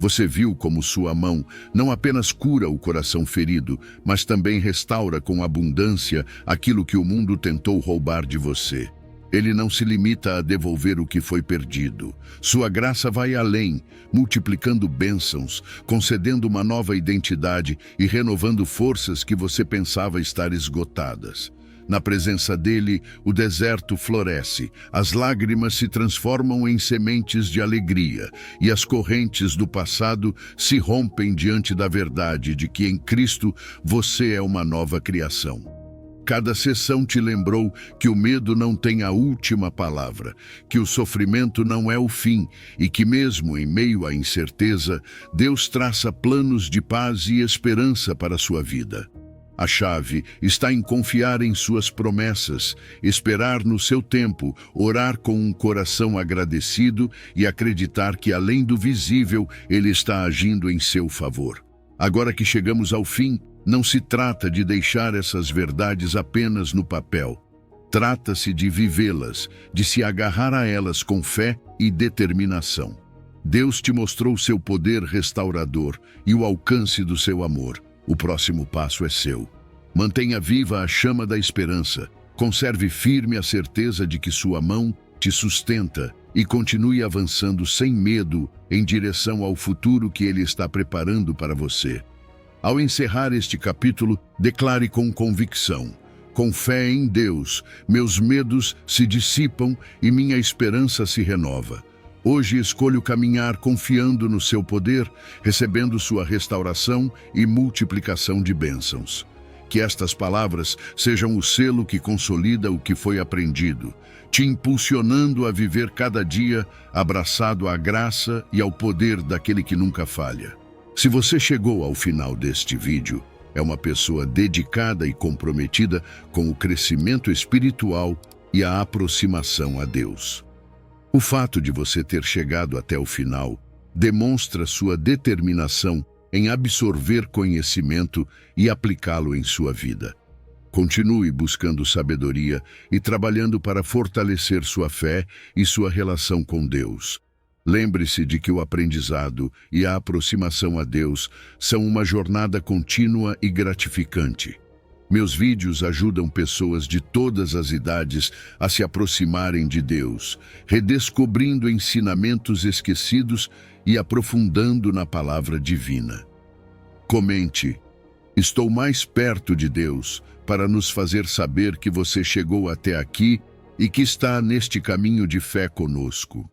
Speaker 1: Você viu como sua mão não apenas cura o coração ferido, mas também restaura com abundância aquilo que o mundo tentou roubar de você. Ele não se limita a devolver o que foi perdido. Sua graça vai além, multiplicando bênçãos, concedendo uma nova identidade e renovando forças que você pensava estar esgotadas. Na presença dele, o deserto floresce, as lágrimas se transformam em sementes de alegria e as correntes do passado se rompem diante da verdade de que em Cristo você é uma nova criação. Cada sessão te lembrou que o medo não tem a última palavra, que o sofrimento não é o fim e que mesmo em meio à incerteza, Deus traça planos de paz e esperança para a sua vida. A chave está em confiar em suas promessas, esperar no seu tempo, orar com um coração agradecido e acreditar que além do visível, Ele está agindo em seu favor. Agora que chegamos ao fim, não se trata de deixar essas verdades apenas no papel. Trata-se de vivê-las, de se agarrar a elas com fé e determinação. Deus te mostrou seu poder restaurador e o alcance do seu amor. O próximo passo é seu. Mantenha viva a chama da esperança. Conserve firme a certeza de que sua mão te sustenta e continue avançando sem medo em direção ao futuro que Ele está preparando para você. Ao encerrar este capítulo, declare com convicção: com fé em Deus, meus medos se dissipam e minha esperança se renova. Hoje escolho caminhar confiando no seu poder, recebendo sua restauração e multiplicação de bênçãos. Que estas palavras sejam o selo que consolida o que foi aprendido, te impulsionando a viver cada dia abraçado à graça e ao poder daquele que nunca falha. Se você chegou ao final deste vídeo, é uma pessoa dedicada e comprometida com o crescimento espiritual e a aproximação a Deus. O fato de você ter chegado até o final demonstra sua determinação em absorver conhecimento e aplicá-lo em sua vida. Continue buscando sabedoria e trabalhando para fortalecer sua fé e sua relação com Deus. Lembre-se de que o aprendizado e a aproximação a Deus são uma jornada contínua e gratificante. Meus vídeos ajudam pessoas de todas as idades a se aproximarem de Deus, redescobrindo ensinamentos esquecidos e aprofundando na palavra divina. Comente: estou mais perto de Deus, para nos fazer saber que você chegou até aqui e que está neste caminho de fé conosco.